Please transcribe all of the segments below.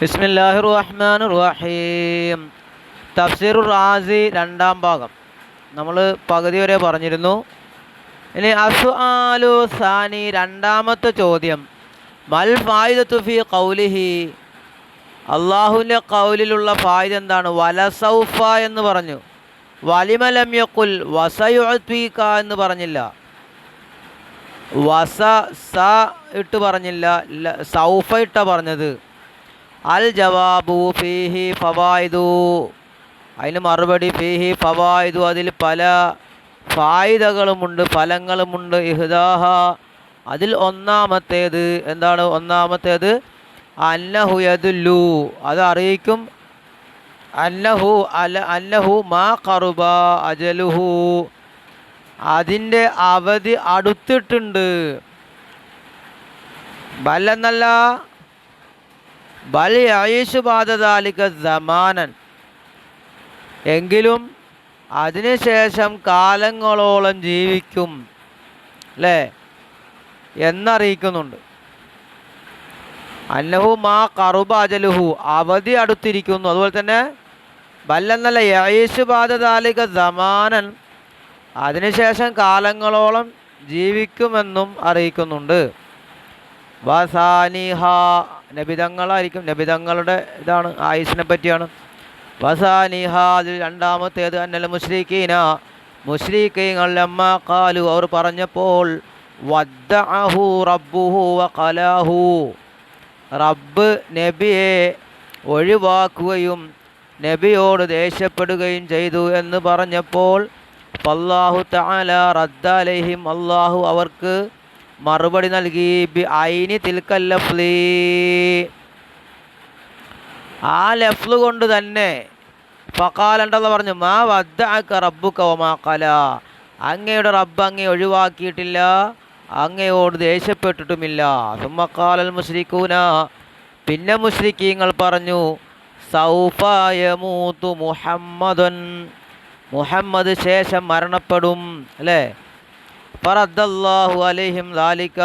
ബിസ്മില്ലാഹിർ റഹ്മാനിർ റഹീം. തഫ്സീറുർ റാസി രണ്ടാം ഭാഗം നമ്മൾ പകുതി വരെ പറഞ്ഞിരുന്നു. ഇനി അസ്ആലു സാനി രണ്ടാമത്തെ ചോദ്യം, മൽ ഫായിദത്തു ഫീ ഖൗലിഹി, അള്ളാഹുവിൻ്റെ ഖൗലിലുള്ള ഫായിദ എന്താണ്? വലസൗഫ എന്ന് പറഞ്ഞു. വലിമ ലം യഖുൽ വസയുഅ്തീക എന്ന് പറഞ്ഞില്ല, വസ സ ഇട്ട് പറഞ്ഞില്ല, സൗഫ ഇട്ട പറഞ്ഞത്. അൽ ജവാബു ഫീഹി ഫവായിദു, അതിന് മറുപടി ഫീഹി ഫവായിദു, അതിൽ പല ഫായിദകളുമുണ്ട്, ഫലങ്ങളുമുണ്ട്. ഇഹ്ദാഹ, അതിൽ ഒന്നാമത്തേത് എന്താണ്? ഒന്നാമത്തേത് അന്നഹു യദുല്ലു, അത് അറിയിക്കും. അന്നഹു മാ ഖറുബ അജലുഹു, അതിൻ്റെ അവധി അടുത്തിട്ടുണ്ട്. ബൽ എന്നല്ല, ബൽ യഈശു ബഅദ ദാലിക സമാനൻ, എങ്കിലും അതിനുശേഷം കാലങ്ങളോളം ജീവിക്കും, അല്ലേ എന്നറിയിക്കുന്നുണ്ട്. അന്നഹു മാ ഖറുബ അജലുഹു, അവധി അടുത്തിരിക്കുന്നു. അതുപോലെ തന്നെ ബൽ എന്നല്ല, യഈശു ബഅദ ദാലിക സമാനൻ, അതിനുശേഷം കാലങ്ങളോളം ജീവിക്കുമെന്നും അറിയിക്കുന്നുണ്ട്. വസാനിഹ, നബിതങ്ങളായിരിക്കും, നബിതങ്ങളുടെ ഇതാണ്, ആയുസിനെ പറ്റിയാണ്. വസാനിഹ, അതിൽ രണ്ടാമത്തേത് അന്നൽ മുശ്രിക്കീന, മുശ്രിക്കീങ്ങൾ ലമ്മ ഖാലു, അവർ പറഞ്ഞപ്പോൾ, വദ്ദഅഹു റബ്ബുഹു വഖലാഹു, റബ്ബ് നബിയെ ഒഴിവാക്കുകയും നബിയോട് ദേഷ്യപ്പെടുകയും ചെയ്തു എന്ന് പറഞ്ഞപ്പോൾ, ഫല്ലാഹു തആല റദ്ദ അലൈഹിം, അല്ലാഹു അവർക്ക് മറുപടി നൽകി. ബി ഐനി തിൽക്കൽ ലഫ്ലി, ആ ലഫ്ല് കൊണ്ട് തന്നെ. ഫഖാലണ്ടെന്ന് പറഞ്ഞു, മാ വദ്ദഅക റബ്ബുക വമാ ഖലാ, അങ്ങയുടെ റബ്ബ് അങ്ങയെ ഒഴിവാക്കിയിട്ടില്ല, അങ്ങയോട് ദേഷ്യപ്പെട്ടിട്ടുമില്ല. സുമ്മ ഖാലൽ മുശ്രിക്കൂന, പിന്നെ മുശ്രിക്കീങ്ങൾ പറഞ്ഞു, സൗഫ യമൂതു മുഹമ്മദൻ, മുഹമ്മദ് ശേഷം മരണപ്പെടും, അല്ലേ. ഫറദ്ദല്ലാഹു അലൈഹിം ദാലിക,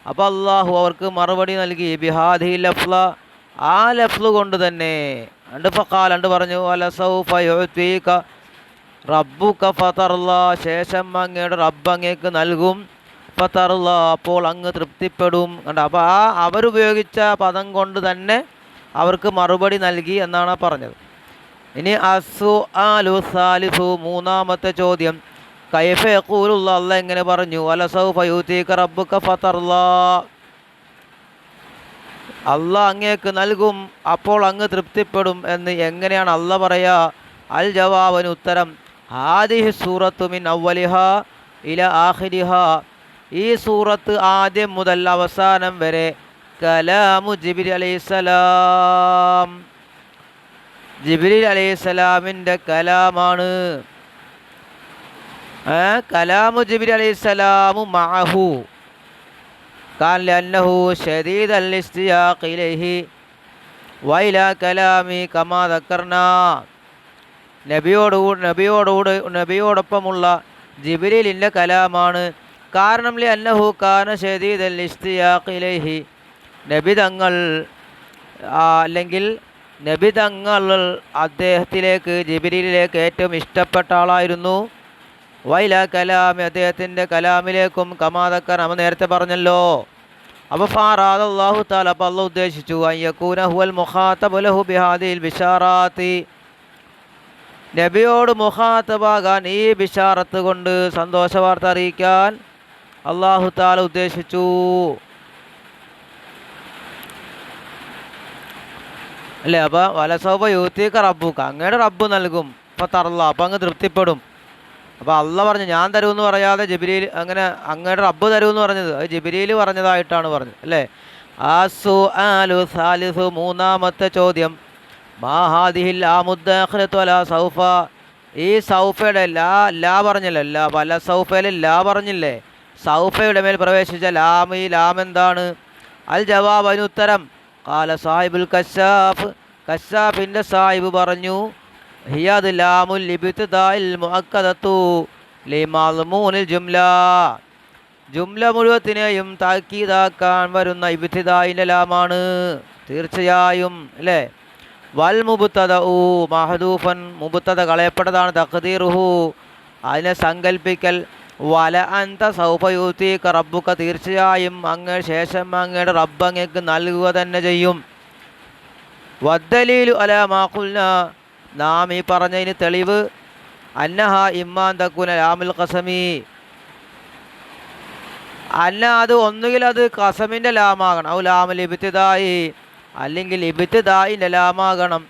അപ്പോൾ അള്ളാഹു അവർക്ക് മറുപടി നൽകി. ബിഹാദിഹി ലഫ്ല, ആ ലഫ്ല് കൊണ്ട് തന്നെ. ഫഖാൽ പറഞ്ഞു, വലസൗഫ യുഅ്തീക റബ്ബുക ഫതർല, ശേഷം അങ്ങയുടെ റബ്ബ് അങ്ങേക്ക് നൽകും. ഫതർല, അപ്പോൾ അങ്ങ് തൃപ്തിപ്പെടും. കണ്ട, അപ്പോൾ ആ അവരുപയോഗിച്ച പദം കൊണ്ട് തന്നെ അവർക്ക് മറുപടി നൽകി എന്നാണ് പറഞ്ഞത്. ഇനി അസ്സുആലു സാലിസു, മൂന്നാമത്തെ ചോദ്യം, കൈഫ യഖൂലുല്ലാ, അല്ലാഹ് എങ്ങനെ പറഞ്ഞു? വലസൗഫ യുഅ്തീക റബ്ബുക ഫതർല, അള്ളാഹ് അങ്ങേക്ക് നൽകും, അപ്പോൾ അങ്ങ് തൃപ്തിപ്പെടും എന്ന് എങ്ങനെയാണ് അള്ളാഹ് പറയുക? അൽ ജവാബിന് ഉത്തരം, ഹാദിഹി സൂറത്തു മിൻ അവ്വലിഹ ഇല ആഖിരിഹ, ഈ സൂറത്ത് ആദ്യം മുതൽ അവസാനം വരെ കലാമു ജിബ്രീൽ അലൈഹിസ്സലാം, ജിബ്രീൽ അലൈഹിസ്സലാമിൻ്റെ കലാമാണ്. കലാമു ജിബ്രീൽ അലൈഹിസ്സലാമു മഅഹു, കാൻ ലഅന്നഹു ശദീദൽ ഇസ്തിയാഖ് ഇലൈഹി വഇലാ കലാമി കമാ ദക്കർനാ, നബിയോടൊപ്പമുള്ള ജിബ്രീലിൻ്റെ കലാമാണ്. കാരണം ലഅന്നഹു കാന ശദീദൽ ഇസ്തിയാഖ് ഇലൈഹി, നബിതങ്ങൾ അല്ലെങ്കിൽ നബിതങ്ങൾ അദ്ദേഹത്തിലേക്ക്, ജിബ്രീലിലേക്ക് ഏറ്റവും ഇഷ്ടപ്പെട്ട ആളായിരുന്നു. വൈലാ കലാമി, അദ്ദേഹത്തിൻ്റെ കലാമിലേക്കും. കമാദക്കർ, നമ്മൾ നേരത്തെ പറഞ്ഞല്ലോ. അപ്പോൾ ഫാറാദ അല്ലാഹു തആല, അപ്പോൾ അല്ലാഹു ഉദ്ദേശിച്ചു, അയ്യകൂന ഹുവൽ മുഖാതബു ലഹു ബിഹാദിൽ ബിശാറാത്തി, നബിയോട് മുഖാതബാകാൻ ഈ ബിശാറത്ത് കൊണ്ട്, സന്തോഷ വാർത്ത അറിയിക്കാൻ അല്ലാഹു തആല ഉദ്ദേശിച്ചു. അല്ലേ. അപ്പോൾ വലസൗഫ യുഅ്തീക റബ്ബുക, അങ്ങയുടെ റബ്ബ് നൽകും. ഫതർല, അപ്പോൾ അങ്ങ് തൃപ്തിപ്പെടും. അപ്പോൾ അള്ളാഹ് പറഞ്ഞു ഞാൻ തരുമെന്ന് പറയാതെ ജിബ്രീൽ, അങ്ങനെ അങ്ങയുടെ റബ്ബ് തരുമെന്ന് പറഞ്ഞത് അത് ജിബ്രീൽ പറഞ്ഞതായിട്ടാണ് പറഞ്ഞത്, അല്ലേ. അസ്സുആലു സാലിസു, മൂന്നാമത്തെ ചോദ്യം, മാ ഹാദിഹിൽ ആമുദ്ദാഖിലത്തു അലാ സൗഫ, ഈ സൗഫയുടെ ലാ പറഞ്ഞല്ലോ, വല സൗഫയിൽ ലാ പറഞ്ഞില്ലേ, സൗഫയുടെ മേൽ പ്രവേശിച്ച ലാം, ഈ ലാം എന്താണ്? അൽ ജവാബ്, അതിന് ഉത്തരം, ഖാല സാഹിബുൽ കശാഫ്, കശാഫിൻ്റെ സാഹിബ് പറഞ്ഞു, ഹിയത് ലാമുൽ ഇബ്തിദാഇൽ മുഅക്കദത്തു ലിമദ്മൂനിൽ ജുംല, ജുംല മുഴുവത്തിനെയും താക്കീതാക്കാൻ വരുന്ന ഇബ്തിദായിൻ്റെ ലാമാണ്. തീർച്ചയായും അല്ലേ. വൽ മുബ്തദഉ മഹദൂഫൻ, മുബ്തദ കളയപ്പെട്ടതാണ്. തഖ്ദീറുഹു അതിനെ സങ്കൽപ്പിക്കൽ വല അന്ത സൗഫ യൂതീക റബ്ബുക, തീർച്ചയായും അങ്ങ് ശേഷം അങ്ങയുടെ റബ്ബ് അങ്ങേക്ക് നൽകുക തന്നെ ചെയ്യും. വദ്ദലീലു അലാ മാ ഖുൽനാ, നാം ഈ പറഞ്ഞതിന് തെളിവ് അന്നഹ ഇമ്മാൻ തക്കുന ലാമുൽ ഖസമി, അല്ല അത് ഒന്നുകിൽ അത് ഖസമിൻ്റെ ലാമാകണം, ഔ ലാമുൽ ഇബ്തിദായി, അല്ലെങ്കിൽ ഇബ്തിദായിൻ്റെ ലാമാകണം.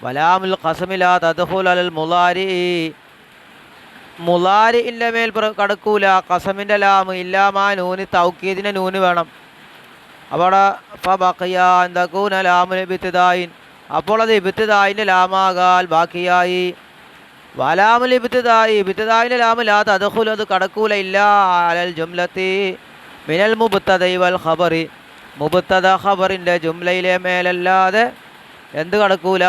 വലാമുൽ ഖസമി ലാ തദ്ഖുലു അലൽ മുളാരി, മുളാരിൻ്റെ മേൽ കടക്കൂല ഖസമിൻ്റെ ലാമ്. ഇല്ലാമാ നൂന്, തൗക്കീദിൻ്റെ നൂന് വേണം അവിടെ. ഫബഖിയ അൻ തകൂന ലാമുൽ ഇബ്തിദായിൻ, അപ്പോൾ അത് ഇബ്തിദായിൻ്റെ ലാമാകാൽ ബാക്കിയായി. വലാമുൽ ഇബ്തിദായി, ഇബ്തിദായിൻ്റെ ലാമ് ലാ തദ്ഖുലു, അത് കടക്കൂല ഇല്ല അലൽ ജുംലത്തി മിനൽ മുബ്തദഇ വൽ ഖബറി, മുബ്തദ ഖബറിൻ്റെ ജുംലയിലെ മേലല്ലാതെ എന്ത് കടക്കൂല?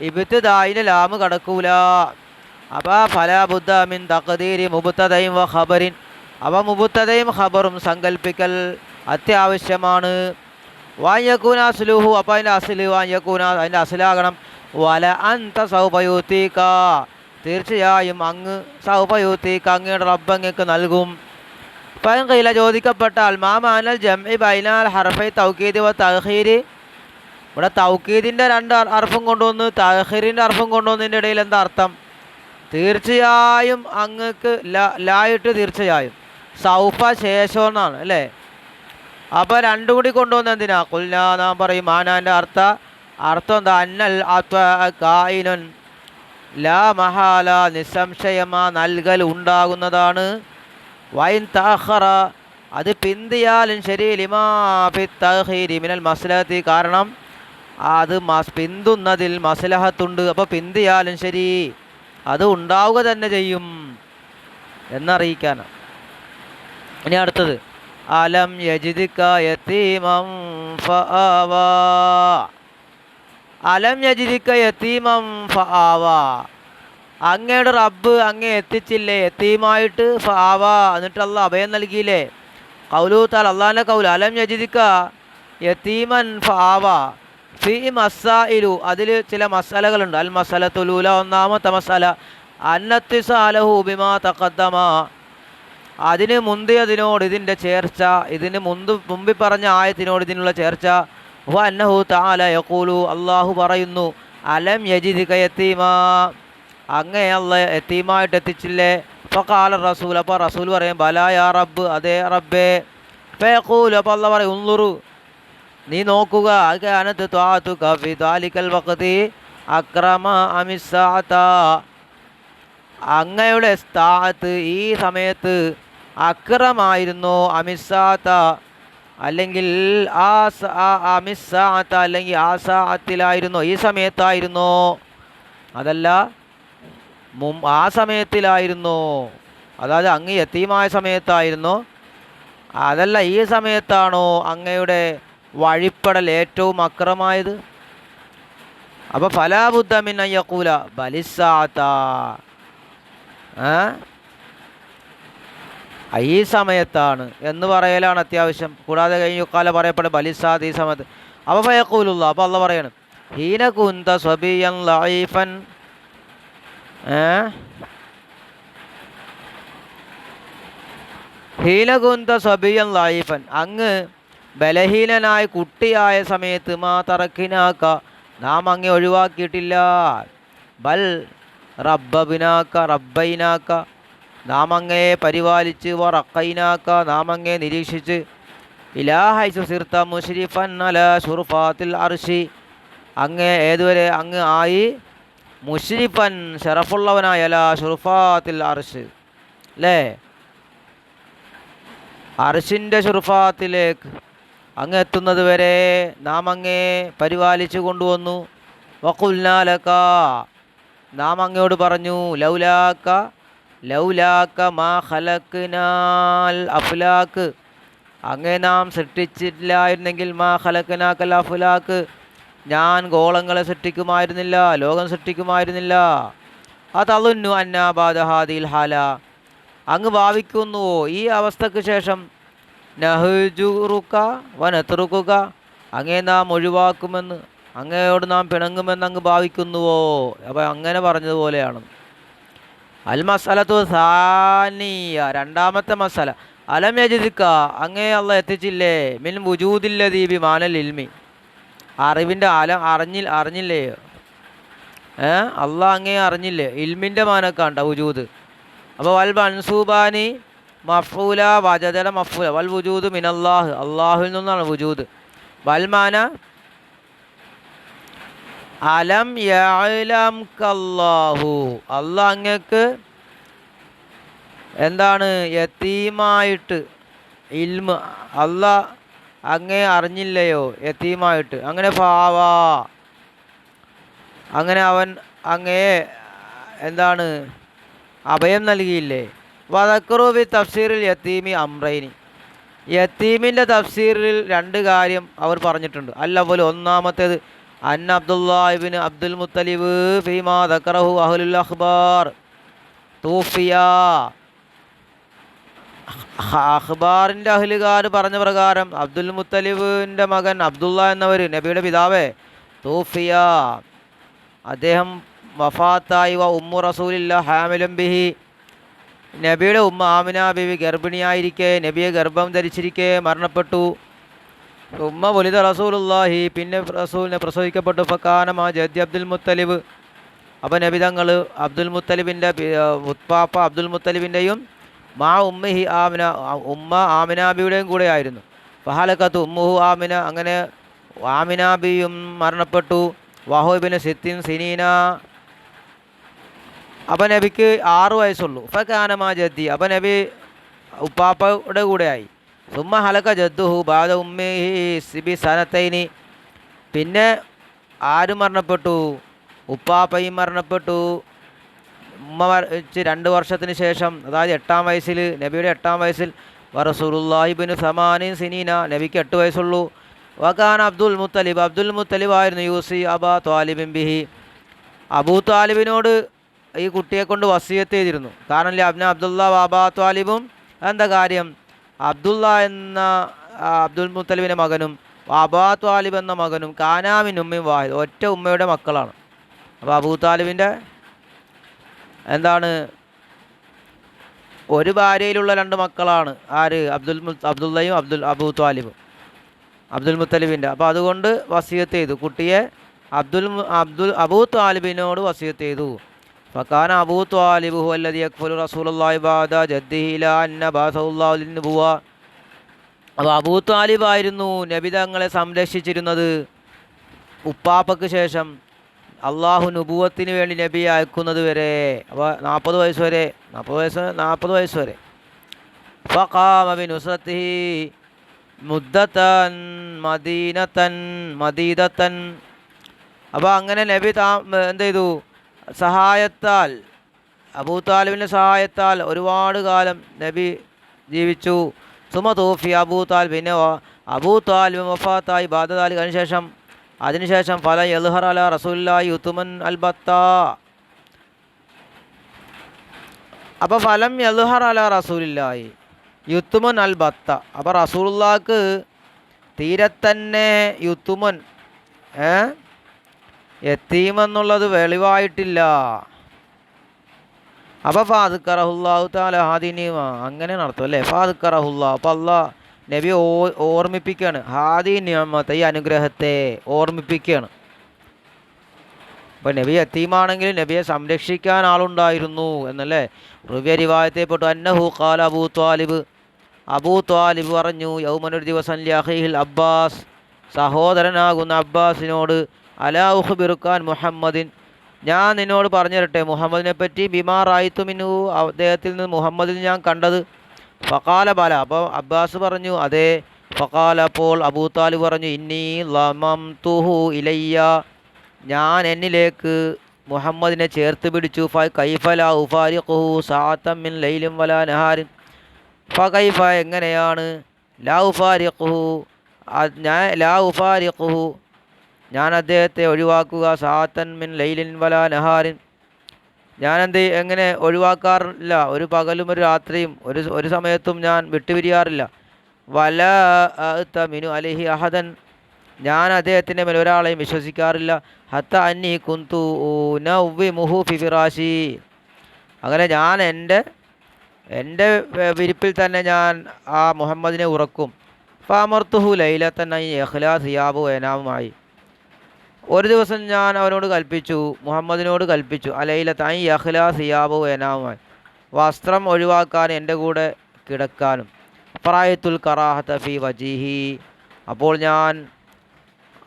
ഇബ്തിദായിൻ്റെ ലാമ് കടക്കൂല. അപ്പോൾ ഫലാ ബുദ്ദ മിൻ തഖ്ദീരി മുബ്തദഇൻ വ ഖബറിൻ, അപ്പോൾ മുബ്തദയും ഖബറും സങ്കല്പിക്കൽ അത്യാവശ്യമാണ്. വായക്കൂന അസ്ലുഹു, അപ്പോൾ അതിൻ്റെ അസ്ല് വായക്കൂന, അതിൻ്റെ അസ്ലാകണം വല അന്ത സൗഫ യൂതീക, തീർച്ചയായും അങ്ങ് സൗഫ യൂതീക, അങ്ങയുടെ റബ്ബ് അങ്ങക്ക് നൽകും. ഫൈൻ ഖീല, ചോദിക്കപ്പെട്ടാൽ മാ മാനൽ ജംഇ ബൈനൽ ഹർഫൈ തൗക്കീദ് വ തഅഖീരി, ഇവിടെ തൗക്കീദിൻ്റെ രണ്ട് അർഫും കൊണ്ടുവന്ന് തഅഖീറിൻ്റെ അർഫും കൊണ്ടുവന്നതിൻ്റെ ഇടയിൽ എന്താ അർത്ഥം? തീർച്ചയായും അങ്ങക്ക് ലായിട്ട് തീർച്ചയായും, സൗഫ ശേഷം എന്നാണ് അല്ലേ. അപ്പോൾ രണ്ടും കൂടി കൊണ്ടുവന്ന് എന്തിനാ? ഖുൽനാ, നാം പറയും മാനാൻ്റെ അർത്ഥം എന്താ? അന്നൽ കായിനുൻ, ലാ മഹാല, നിസ്സംശയമാ നൽകൽ ഉണ്ടാകുന്നതാണ്. വൈൻ തഅഖറ, അത് പിന്തിയാലും ശരി, ലിമാ ഫി തഅഖീരി മിനൽ മസ്ലഹത്തി, കാരണം അത് പിന്തുന്നതിൽ മസ്ലഹത്തുണ്ട്. അപ്പോൾ പിന്തിയാലും ശരി അത് ഉണ്ടാവുക തന്നെ ചെയ്യും എന്നറിയിക്കാനാണ്. ഇനി അടുത്തത് അലം യജിദിക യതീമൻ ഫആവാ, അലം യജിദിക യതീമൻ ഫആവാ, അങ്ങയുടെ റബ്ബ് അങ്ങേ എത്തിച്ചില്ലേ യതീമായിട്ട്? ഫആവാ, എന്നിട്ട് അള്ളാഹ് അഭയം നൽകിയില്ലേ? ഖൗലു തആല, അള്ളാഹിൻ്റെ കൗൽ, അലം യജിദിക യതീമൻ ഫആവാ ഫീ മസായിലു, അതിൽ ചില മസാലകളുണ്ട്. അൽ മസലത്തുൽ ഊല, ഒന്നാമത്തെ മസാല അന്നത്തിസാലഹു ബിമാ തഖദ്ദമ, അതിന് മുന്തിയതിനോട് ഇതിൻ്റെ ചേർച്ച, ഇതിന് മുമ്പിൽ പറഞ്ഞ ആയത്തിനോട് ഇതിനുള്ള ചേർച്ച. വ അന്നഹു തആല യഖൂലു, അള്ളാഹു പറയുന്നു, അലം യജിദിക യതീമാ, അങ്ങേ അള്ളാഹ് യതീമായിട്ട് എത്തിച്ചില്ലേ? ഫഖാല റസൂൽ, അപ്പോൾ റസൂൽ പറയും ബലാ യാ റബ്ബ്, അതേ റബ്ബേ. ഫയഖൂലു, അപ്പോൾ അള്ളാഹ് പറയും ഉൻളുറു, നീ നോക്കുക, കാനത് ത്വാഅതുക ഫീ ദാലികൽ വഖ്തി അക്രമ അമിസ്സാഅത, അങ്ങയുടെ സ്ഥാഅത്ത് ഈ സമയത്ത് അക്രമായിരുന്നു, അമിസ്സാഅത അല്ലെങ്കിൽ അമിസ്സാഅത അല്ലെങ്കിൽ ആ സാഅത്തിലായിരുന്നു, ഈ സമയത്തായിരുന്നു, അതല്ല ആ സമയത്തിലായിരുന്നു, അതായത് അങ്ങ് യതീമായ സമയത്തായിരുന്നു, അതല്ല ഈ സമയത്താണോ അങ്ങയുടെ വഴിപ്പെടൽ ഏറ്റവും അക്രമായത്? അപ്പോൾ ഫലാ ബുദ്ദ മിൻ അൻ യഖൂല ബലിസ്സാഅത, ഈ സമയത്താണ് എന്ന് പറയലാണ് അത്യാവശ്യം. കൂടാതെ കഴിഞ്ഞ കാലം പറയപ്പെടും ബലിസ്സാഅത, ഈ സമയത്ത്. അപ്പോൾ ഫയഖൂലുല്ലാഹ്, അപ്പോൾ അള്ളാഹ് പറയണം ഹീന കുന്ത സ്വബിയൻ ലഈഫൻ, ഹീന കുന്ത സ്വബിയൻ ലഈഫൻ, അങ്ങ് ബലഹീനനായ കുട്ടിയായ സമയത്ത് മാ തറക്കിനാക്ക, നാം അങ്ങേ ഒഴിവാക്കിയിട്ടില്ല. ബൽ റബ്ബബിനാക്ക റബ്ബൈനാക്ക, നാം അങ്ങയെ പരിപാലിച്ച്. വറക്കൈനാക്ക, നാം അങ്ങേ നിരീക്ഷിച്ച്. ഇലാഹൈസു സിർത്ത മുശ്രിഫൻ അല ശുർഫാത്തിൽ അർശി, അങ്ങേ ഏതുവരെ അങ്ങ് ആയി? മുശ്രിഫൻ, ഷറഫുള്ളവനായ അല ശുർഫാത്തിൽ അർശ്, അല്ലേ, അർശിൻ്റെ ശുർഫാത്തിലേക്ക് അങ്ങ് എത്തുന്നത് വരെ നാം അങ്ങേ പരിപാലിച്ചു കൊണ്ടുവന്നു. വഖുൽനാ ലക, നാം അങ്ങയോട് പറഞ്ഞു, ലൗലാക്ക മാ ഖലഖ്നാൽ അഫ്ലാക്ക്, അങ്ങേ നാം സൃഷ്ടിച്ചില്ലായിരുന്നെങ്കിൽ മാ ഖലഖ്നാക്കൽ അഫ്ലാക്ക്, ഞാൻ ഗോളങ്ങളെ സൃഷ്ടിക്കുമായിരുന്നില്ല, ലോകം സൃഷ്ടിക്കുമായിരുന്നില്ല. അതളുന്നു അന്നാ ബാദ ഹാദിൽ ഹാല, അങ്ങ് ഭാവിക്കുന്നുവോ ഈ അവസ്ഥക്ക് ശേഷം നഹ്ജുറുക വനത്രുക്കുക, അങ്ങേ നാം ഒഴിവാക്കുമെന്ന്, അങ്ങയോട് നാം പിണങ്ങുമെന്ന് അങ്ങ് ഭാവിക്കുന്നുവോ? അപ്പോൾ അങ്ങനെ പറഞ്ഞതുപോലെയാണ്. അൽ മസലത്തു സാനിയ, രണ്ടാമത്തെ മസല, അലം യജിദ്ക, അങ്ങേ അള്ള എത്തിച്ചില്ലേ, മിൻ വുജൂദില്ലദീബി മാനൽ ഇൽമി, അറിവിൻ്റെ അറിഞ്ഞില്ലേ? അള്ളാഹ് അങ്ങേ അറിഞ്ഞില്ലേ? ഇൽമിൻ്റെ മാനക്കാണ്ട വുജൂദ്. അപ്പോൾ വൽ മൻസൂബാനി മഫൂല വജദല മഫൂല, വൽ വുജൂദ് മിനല്ലാഹ്, അള്ളാഹുവിൽ നിന്നാണ് വുജൂദ്. വൽ മാന അലം യഅലം കല്ലാഹു, അള്ളാഹ് അങ്ങക്ക് എന്താണ് യതീമായിട്ട് ഇൽമ, അള്ളാഹ് അങ്ങേ അറിഞ്ഞില്ലയോ യതീമായിട്ട്? അങ്ങനെ ഫാവാ, അങ്ങനെ അവൻ അങ്ങയെ എന്താണ് അഭയം നൽകിയില്ലേ? വദക്കറൂബി തഫ്സീറിൽ യത്തീമി അമ്രൈനി, യത്തീമിൻ്റെ തഫ്സീറിൽ രണ്ട് കാര്യം അവർ പറഞ്ഞിട്ടുണ്ട്. അല്ലവൽ, ഒന്നാമത്തേത് അന്ന അബ്ദുല്ലാഹിബ്നു അബ്ദുൽ മുത്തലിബ് ഫീമാ ദക്കറഹു അഹ്ലുൽ അഖ്ബാർ തൂഫിയ, അഖ്ബാറിൻ്റെ അഹ്ലുകാർ പറഞ്ഞ പ്രകാരം അബ്ദുൽ മുത്തലിബിൻ്റെ മകൻ അബ്ദുള്ള എന്നവർ, നബിയുടെ പിതാവേ, തൂഫിയ, അദ്ദേഹം വഫാത്തായി. വ ഉമ്മു റസൂലില്ല ഹാമിലും ബിഹി, നബിയുടെ ഉമ്മ ആമിന ബിവി ഗർഭിണിയായിരിക്കെ, നബിയെ ഗർഭം ധരിച്ചിരിക്കെ മരണപ്പെട്ടു. ഉമ്മ വലിത റസൂലുള്ളാഹി, പിന്നെ റസൂലിനെ പ്രസവിക്കപ്പെട്ടു. ഫക്കാനമാ ജദ്ദി അബ്ദുൽ മുത്തലിബ്, അപ്പോൾ നബി തങ്ങൾ അബ്ദുൽ മുത്തലിബിൻ്റെ ഉപ്പാപ്പ അബ്ദുൽ മുത്തലിബിൻ്റെയും മാ ഉമ്മിഹി ആമിന, ഉമ്മ ആമിന ബിയുടെയും കൂടെ ആയിരുന്നു. ഫഹലക്കത്ത് ഉമ്മുഹു ആമിന, അങ്ങനെ ആമിന ബിയും മരണപ്പെട്ടു. വഹോബിന് സിത്തിൻ സിനീന, അപ്പം നബിക്ക് 6 വയസ്സുള്ളൂ. ഫക്കാനമാ ജദ്ദി, അപ്പം നബി ഉപ്പാപ്പയുടെ കൂടെയായി. സുമ്മ ഹലക്ക ജദ്ദുഹു ബാദ ഉമ്മിഹി സിബി സനത്തൈനി, പിന്നെ ആര് മരണപ്പെട്ടു? ഉപ്പാപ്പയും മരണപ്പെട്ടു. ഉമ്മ മരിച്ച് 2 വർഷത്തിന് ശേഷം, അതായത് 8-ാം വയസ്സിൽ, നബിയുടെ 8-ാം വയസ്സിൽ. വറസൂലുള്ളാഹി ഇബ്നു സമാനിൻ സിനീന, നബിക്ക് 8 വയസ്സുള്ളൂ. വകാന അബ്ദുൽ മുത്തലിബ്, അബ്ദുൽ മുത്തലിബ് ആയിരുന്നു യൂസി അബാ ത്വാലിബിൻ ബിഹി, അബൂ ത്വാലിബിനോട് ഈ കുട്ടിയെ കൊണ്ട് വസിയത്ത് ചെയ്തിരുന്നു. കാരണം അബ്ന അബ്ദുള്ള അബാ ത്വാലിബും, എന്താ കാര്യം? അബ്ദുള്ള എന്ന അബ്ദുൽ മുത്തലിബിൻ്റെ മകനും അബാ ത്വാലിബ് എന്ന മകനും കാനാമിൻ ഉമ്മയും വാഹിദ്, ഒറ്റ ഉമ്മയുടെ മക്കളാണ്. അപ്പോൾ അബൂ ത്വാലിബിൻ്റെ എന്താണ് ഒരു ഭാര്യയിലുള്ള 2 മക്കളാണ്. ആര്? അബ്ദുള്ളയും അബൂ ത്വാലിബും അബ്ദുൽ മുത്തലിബിൻ്റെ. അപ്പോൾ അതുകൊണ്ട് വസിയത്ത് ചെയ്തു, കുട്ടിയെ അബൂ ത്വാലിബിനോട് വസിയത്ത് ചെയ്തു. ഫക്കാന അബൂ ത്വാലിബ് ഹുവല്ലദി യക്ഫുലു റസൂലുള്ളാഹി ബഅദ ജദ്ദിഹി ഇലാ അന്ന ബഅസഹുല്ലാഹു ലിന്നുബുവ, അപ്പോൾ അബൂ ത്വാലിബായിരുന്നു നബി തങ്ങളെ സംരക്ഷിച്ചിരുന്നത്. ഉപ്പാപ്പക്ക് ശേഷം അള്ളാഹു നുബുവത്തിന് വേണ്ടി നബിയെ അയക്കുന്നത് വരെ, അപ്പോൾ 40 വയസ്സ് വരെ, 40 വയസ്സ് വരെ. ഫഖാമ ബിനുസ്രത്തിഹി മുദ്ദത്തൻ മദീദത്തൻ, അപ്പോൾ അങ്ങനെ നബി എന്ത് ചെയ്തു? സഹായത്താൽ, അബൂ താലിബിൻ്റെ സഹായത്താൽ ഒരുപാട് കാലം നബി ജീവിച്ചു. സുമ തൂഫി അബൂ താലിബ്, പിന്നെ അബൂ താലിബ് വഫാത്തായി. ബാദദാലിക്, അതിനുശേഷം ഫല യൽഹർ അല റസൂലുള്ളാഹി യുത്മൻ അൽബത്ത, അപ്പോൾ ഫലം യൽഹർ അല റസൂലുള്ളാഹി യുത്തുമൻ അൽ ബത്ത, അപ്പോൾ റസൂലുള്ളാഹിക്ക് തീരെ തന്നെ യുത്തുമൻ യത്തീമെന്നുള്ളത് വെളിവായിട്ടില്ല. അപ്പോൾ ഫാദ്ക്കറഹുല്ലാഹു തആല ഹാദിനിമ, അങ്ങനെ നടത്തും അല്ലേ? ഫാദ്ക്കറഹുല്ലാ, അപ്പോൾ അള്ളാഹ് നബി ഓർമ്മിപ്പിക്കുകയാണ്. ഹാദി നിഅമത, ഈ അനുഗ്രഹത്തെ ഓർമ്മിപ്പിക്കുകയാണ്. അപ്പോൾ നബി യത്തീമാണെങ്കിലും നബിയെ സംരക്ഷിക്കാൻ ആളുണ്ടായിരുന്നു എന്നല്ലേ റിവായത്തിൽപ്പെട്ടു. അന്നഹു ഖാല അബൂ ത്വാലിബ് പറഞ്ഞു, യൗമൻ, ഒരു ദിവസം, ലിഅഖീഹിൽ അബ്ബാസ്, സഹോദരനാകുന്ന അബ്ബാസിനോട്, അലാ ഉഖ്ബിറുക്കാൻ മുഹമ്മദിൻ, ഞാൻ നിന്നോട് പറഞ്ഞു തരട്ടെ മുഹമ്മദിനെ പറ്റി, ബിമാ റായിത്തു മിൻഹു, അദ്ദേഹത്തിൽ നിന്ന് മുഹമ്മദിൽ ഞാൻ കണ്ടത്. ഫഖാല ബല, അപ്പോൾ അബ്ബാസ് പറഞ്ഞു അതെ. ഫഖാല, അപ്പോൾ അബൂ താലിബ് പറഞ്ഞു, ഇന്നി ലമംതുഹു ഇലയ്യ, ഞാൻ എന്നിലേക്ക് മുഹമ്മദിനെ ചേർത്ത് പിടിച്ചു. കൈഫ ലാ ഉഫാരിഖുഹു സഅതൻ മിൻ ലൈലിൻ വലാ നഹാരിൻ, ഫകൈഫ, എങ്ങനെയാണ്, ലാ ഉഫാരിഖുഹു ഞാൻ അദ്ദേഹത്തെ ഒഴിവാക്കുക, സഅതൻ മിൻ ലൈലിൻ വലാ നഹാരിൻ, എങ്ങനെ ഒഴിവാക്കാറില്ല. ഒരു പകലും ഒരു രാത്രിയും ഒരു സമയത്തും ഞാൻ വിട്ടുപിരിയാറില്ല. വല തമിനു അലിഹി അഹദൻ, ഞാൻ അദ്ദേഹത്തിൻ്റെ മേൽ ഒരാളെയും വിശ്വസിക്കാറില്ല. ഹത്ത അന്നി കുന്തു നവ്വി മുഹു ഫിറാശി, അങ്ങനെ ഞാൻ എൻ്റെ വിരിപ്പിൽ തന്നെ ഞാൻ ആ മുഹമ്മദിനെ ഉറക്കും. ഫാമർത്തുഹു ലൈലത്തൻ യഹ്ലാ സിയാബു ഏനാവുമായി, ഒരു ദിവസം ഞാൻ അവനോട് കൽപ്പിച്ചു, മുഹമ്മദിനോട് കൽപ്പിച്ചു, അലൈലത്തൻ യഹ്ലാ സിയാബു ഏനാവുമായി, വസ്ത്രം ഒഴിവാക്കാൻ എൻ്റെ കൂടെ കിടക്കാനും. ഫറായത്തുൽ കറാഹത്ത ഫി വജീഹി, അപ്പോൾ ഞാൻ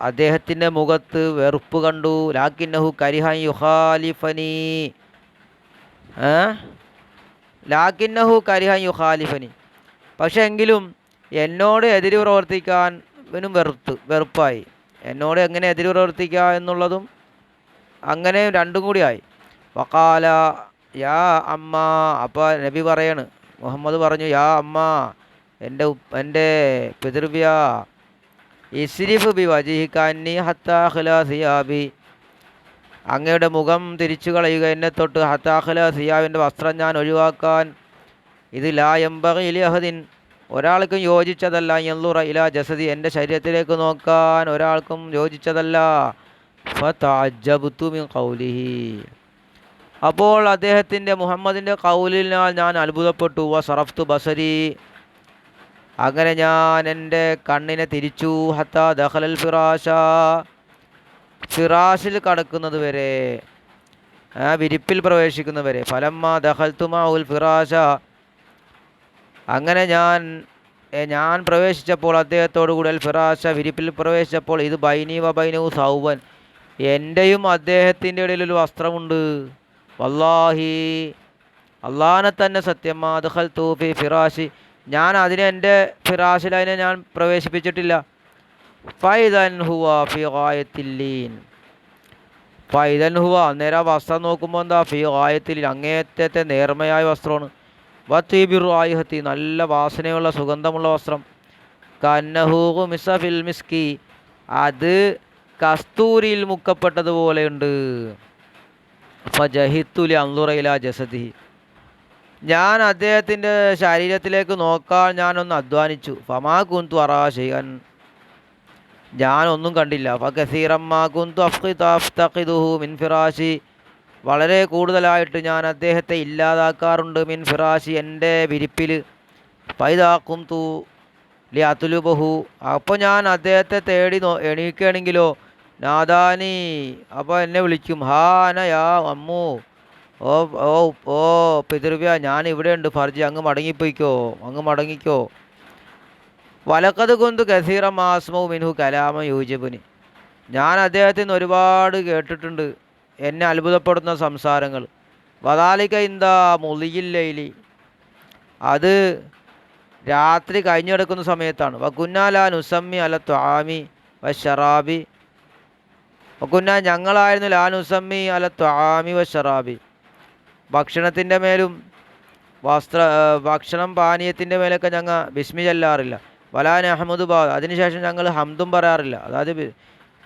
അദ്ദേഹത്തിൻ്റെ മുഖത്ത് വെറുപ്പ് കണ്ടു. ലാക്കിന്നഹു കരിഹൻ യുഖാലിഫനി, ലാക്കിന്നഹു കരിഹൻ യുഖാലിഫനി, പക്ഷെ എങ്കിലും എന്നോട് എതിര് പ്രവർത്തിക്കാൻ ഇവനും വെറുപ്പായി. എന്നോട് എങ്ങനെ എതിര് പ്രവർത്തിക്കുക എന്നുള്ളതും അങ്ങനെ രണ്ടും കൂടിയായി. വക്കാല യാ അമ്മ, അപ്പോൾ നബി പറയാണ്, മുഹമ്മദ് പറഞ്ഞു, യാ അമ്മ, എൻ്റെ പിതൃവ്യ, ഇസ്രിഫ് ബി വജിഹിക്കാന്നി ഹത്താഖ്ല സിയാബി, അങ്ങയുടെ മുഖം തിരിച്ചു കളയുക എന്നെ തൊട്ട്, ഹത്താഖ്ല സിയാബിൻ്റെ വസ്ത്രം ഞാൻ ഒഴിവാക്കാൻ. ഇത് ലാ യംബഗി ലി അഹദിൻ, ഒരാൾക്കും യോജിച്ചതല്ല. യൻളുറ ഇലാ ജസദി, എൻ്റെ ശരീരത്തിലേക്ക് നോക്കാൻ ഒരാൾക്കും യോജിച്ചതല്ല. ഫതഅജ്ജബ്തു മിൻ ഖൗലിഹി, അപ്പോൾ അദ്ദേഹത്തിൻ്റെ മുഹമ്മദിൻ്റെ ഖൗലിനാൽ ഞാൻ അത്ഭുതപ്പെട്ടു. വസറഫ്തു ബസരി, അങ്ങനെ ഞാൻ എൻ്റെ കണ്ണിനെ തിരിച്ചു. ഹത്താ ദഖലൽ ഫിറാശ, ഫിറാശിൽ കടക്കുന്നത് വരെ, വിരിപ്പിൽ പ്രവേശിക്കുന്നവരെ. ഫലമ്മ ദഖൽതു മഅൽ ഫിറാശ, അങ്ങനെ ഞാൻ പ്രവേശിച്ചപ്പോൾ അദ്ദേഹത്തോടു കൂടി അൽ ഫിറാശ, വിരിപ്പിൽ പ്രവേശിച്ചപ്പോൾ, ഇത് ബൈനി വ ബൈനഹു സൗബൻ, എൻ്റെയും അദ്ദേഹത്തിൻ്റെ ഇടയിൽ ഒരു വസ്ത്രമുണ്ട്. വല്ലാഹി, അള്ളാഹനെ തന്നെ സത്യം, ദഖൽതു ഫി ഫിറാശി, ഞാൻ അതിനെ എൻ്റെ ഫിറാശിൽ അതിനെ ഞാൻ പ്രവേശിപ്പിച്ചിട്ടില്ല. ഫൈദൻ ഹുവ ഫി ഗായത്തില്ലീൻ, ഫൈദൻ ഹുവ, അന്നേരം ആ വസ്ത്രം നോക്കുമ്പോൾ എന്താ, ഫി ഗായത്തിൽ, അങ്ങേയറ്റത്തെ നേർമയായ വസ്ത്രമാണ്. വത്തീബിർ ആയിഹത്തി, നല്ല വാസനയുള്ള സുഗന്ധമുള്ള വസ്ത്രം. കന്നഹൂഹു മിസഫിൽ മിസ്കി, അത് കസ്തൂരിയിൽ മുക്കപ്പെട്ടതുപോലെയുണ്ട്. ഫജഹിത്തുലി അൻളുറയില ജസദി, ഞാൻ അദ്ദേഹത്തിൻ്റെ ശരീരത്തിലേക്ക് നോക്കാൻ ഞാനൊന്ന് അധ്വാനിച്ചു. ഫമാ കുന്തു അറാ ശൈഅൻ, ഞാനൊന്നും കണ്ടില്ല. ഫകസീറമ്മാ കുന്തു അഫ്തഖിദുഹു മിൻ ഫിറാശി, വളരെ കൂടുതലായിട്ട് ഞാൻ അദ്ദേഹത്തെ ഇല്ലാതാക്കാറുണ്ട്. മിൻ ഫിറാശി, എൻ്റെ വിരിപ്പിൽ. ഫൈദാ ഖുംതു ലി അത്ലുബഹു, അപ്പോൾ ഞാൻ അദ്ദേഹത്തെ തേടി എണീക്കുകയാണെങ്കിലോ, നാദാനി, അപ്പോൾ എന്നെ വിളിക്കും. ഹാന യാ അമ്മു, ഓ ഓ ഓ പിതൃവ്യ, ഞാൻ ഇവിടെയുണ്ട്. ഫർജി, അങ്ങ് മടങ്ങിക്കോ. വലക്കത് കൊന്തു കസീറ മാസ്മു മിൻഹു കലാമ യൂജിബുനി, ഞാൻ അദ്ദേഹത്തിൽ നിന്ന് ഒരുപാട് കേട്ടിട്ടുണ്ട് എന്നെ അത്ഭുതപ്പെടുന്ന സംസാരങ്ങൾ. വദാലിക ഇന്ദാ മുളിയില്ലൈലി, അത് രാത്രി കഴിഞ്ഞു കിടക്കുന്ന സമയത്താണ്. വകുന്നാലാ നുസമ്മി അല ത്വാമി വശറാബി, വകുന്ന, ഞങ്ങളായിരുന്നു ലാ നുസമ്മി അല ത്വാമി വശറാബി, ഭക്ഷണത്തിൻ്റെ മേലും ഭക്ഷണം പാനീയത്തിൻ്റെ മേലൊക്കെ ഞങ്ങൾ ബിസ്മി ചൊല്ലാറില്ല. വലാൻ അഹമ്മദ് ബാദ്, അതിനുശേഷം ഞങ്ങൾ ഹംദും പറയാറില്ല. അതായത്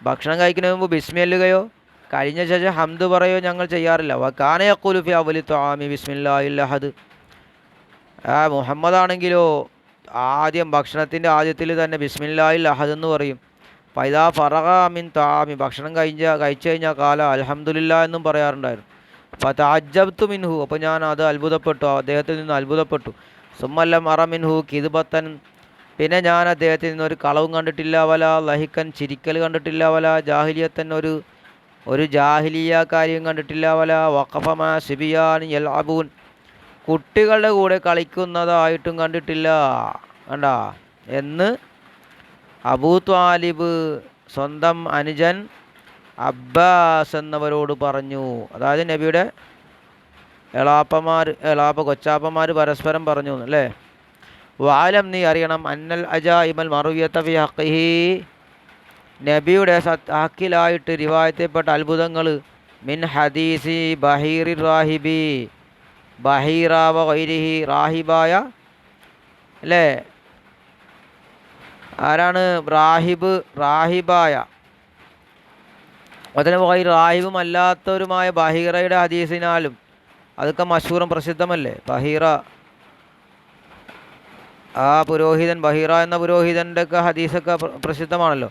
ഭക്ഷണം കഴിക്കുന്നതിന് മുമ്പ് ബിസ്മി ചൊല്ലുകയോ കഴിഞ്ഞ ശേഷം ഹംദ് പറയുകയോ ഞങ്ങൾ ചെയ്യാറില്ല. വകാന യഖൂലു ഫി അവലി ത്വാമി ബിസ്മില്ലാഹിൽ അഹദ്, മുഹമ്മദാണെങ്കിലോ ആദ്യം ഭക്ഷണത്തിൻ്റെ ആദ്യത്തിൽ തന്നെ ബിസ്മില്ലാഹിൽ അഹദ് എന്ന് പറയും. ഫൈദാ ഫറഗ മിൻ ത്വാമി, ഭക്ഷണം കഴിച്ചു കഴിഞ്ഞാൽ കാല അൽഹംദുലില്ലാ എന്നും പറയാറുണ്ടായിരുന്നു. ഫതഅജ്ജബ്തു മിൻഹു, അപ്പോൾ ഞാൻ അത് അത്ഭുതപ്പെട്ടു, അദ്ദേഹത്തിൽ നിന്ന് അത്ഭുതപ്പെട്ടു. സുമ്മല്ലം അറ മിൻഹു കിദ്ബത്തൻ, പിന്നെ ഞാൻ അദ്ദേഹത്തിൽ നിന്ന് ഒരു കളവും കണ്ടിട്ടില്ല. വല ലഹിക്കൻ, ചിരിക്കൽ കണ്ടിട്ടില്ല. വല ജാഹിലിയത്തൻ, ഒരു ജാഹിലിയ കാര്യം കണ്ടിട്ടില്ല. വല വഖഫമ സിബിയാൻ യൽഅബൂൻ, കുട്ടികളുടെ കൂടെ കളിക്കുന്നതായിട്ടും കണ്ടിട്ടില്ല. കണ്ട എന്ന് അബൂ ത്വാലിബ് സ്വന്തം അനുജൻ അബ്ബാസ് എന്നവരോട് പറഞ്ഞു. അതായത് നബിയുടെ കൊച്ചാപ്പന്മാർ പരസ്പരം പറഞ്ഞു അല്ലേ. വാലം, നീ അറിയണം, അന്നൽ അജായിബൽ മറുവിയത്ത ഫി ഹഖിഹി, നബിയുടെ ഹക്കിലായിട്ട് റിവായത്തപ്പെട്ട അത്ഭുതങ്ങൾ. മിൻ ഹദീസി ബഹീറി റാഹിബി, ബഹീറാവ ഗൈരിഹി, റാഹിബായ അല്ലേ, ആരാണ് റാഹിബായ, അതിന് റാഹിബും അല്ലാത്തവരുമായ ബഹീറയുടെ ഹദീസിനാലും അതൊക്കെ മഷൂറും പ്രസിദ്ധമല്ലേ. ബഹീറ, ആ പുരോഹിതൻ, ബഹീറ എന്ന പുരോഹിതൻ്റെ ഒക്കെ ഹദീസൊക്കെ പ്രസിദ്ധമാണല്ലോ.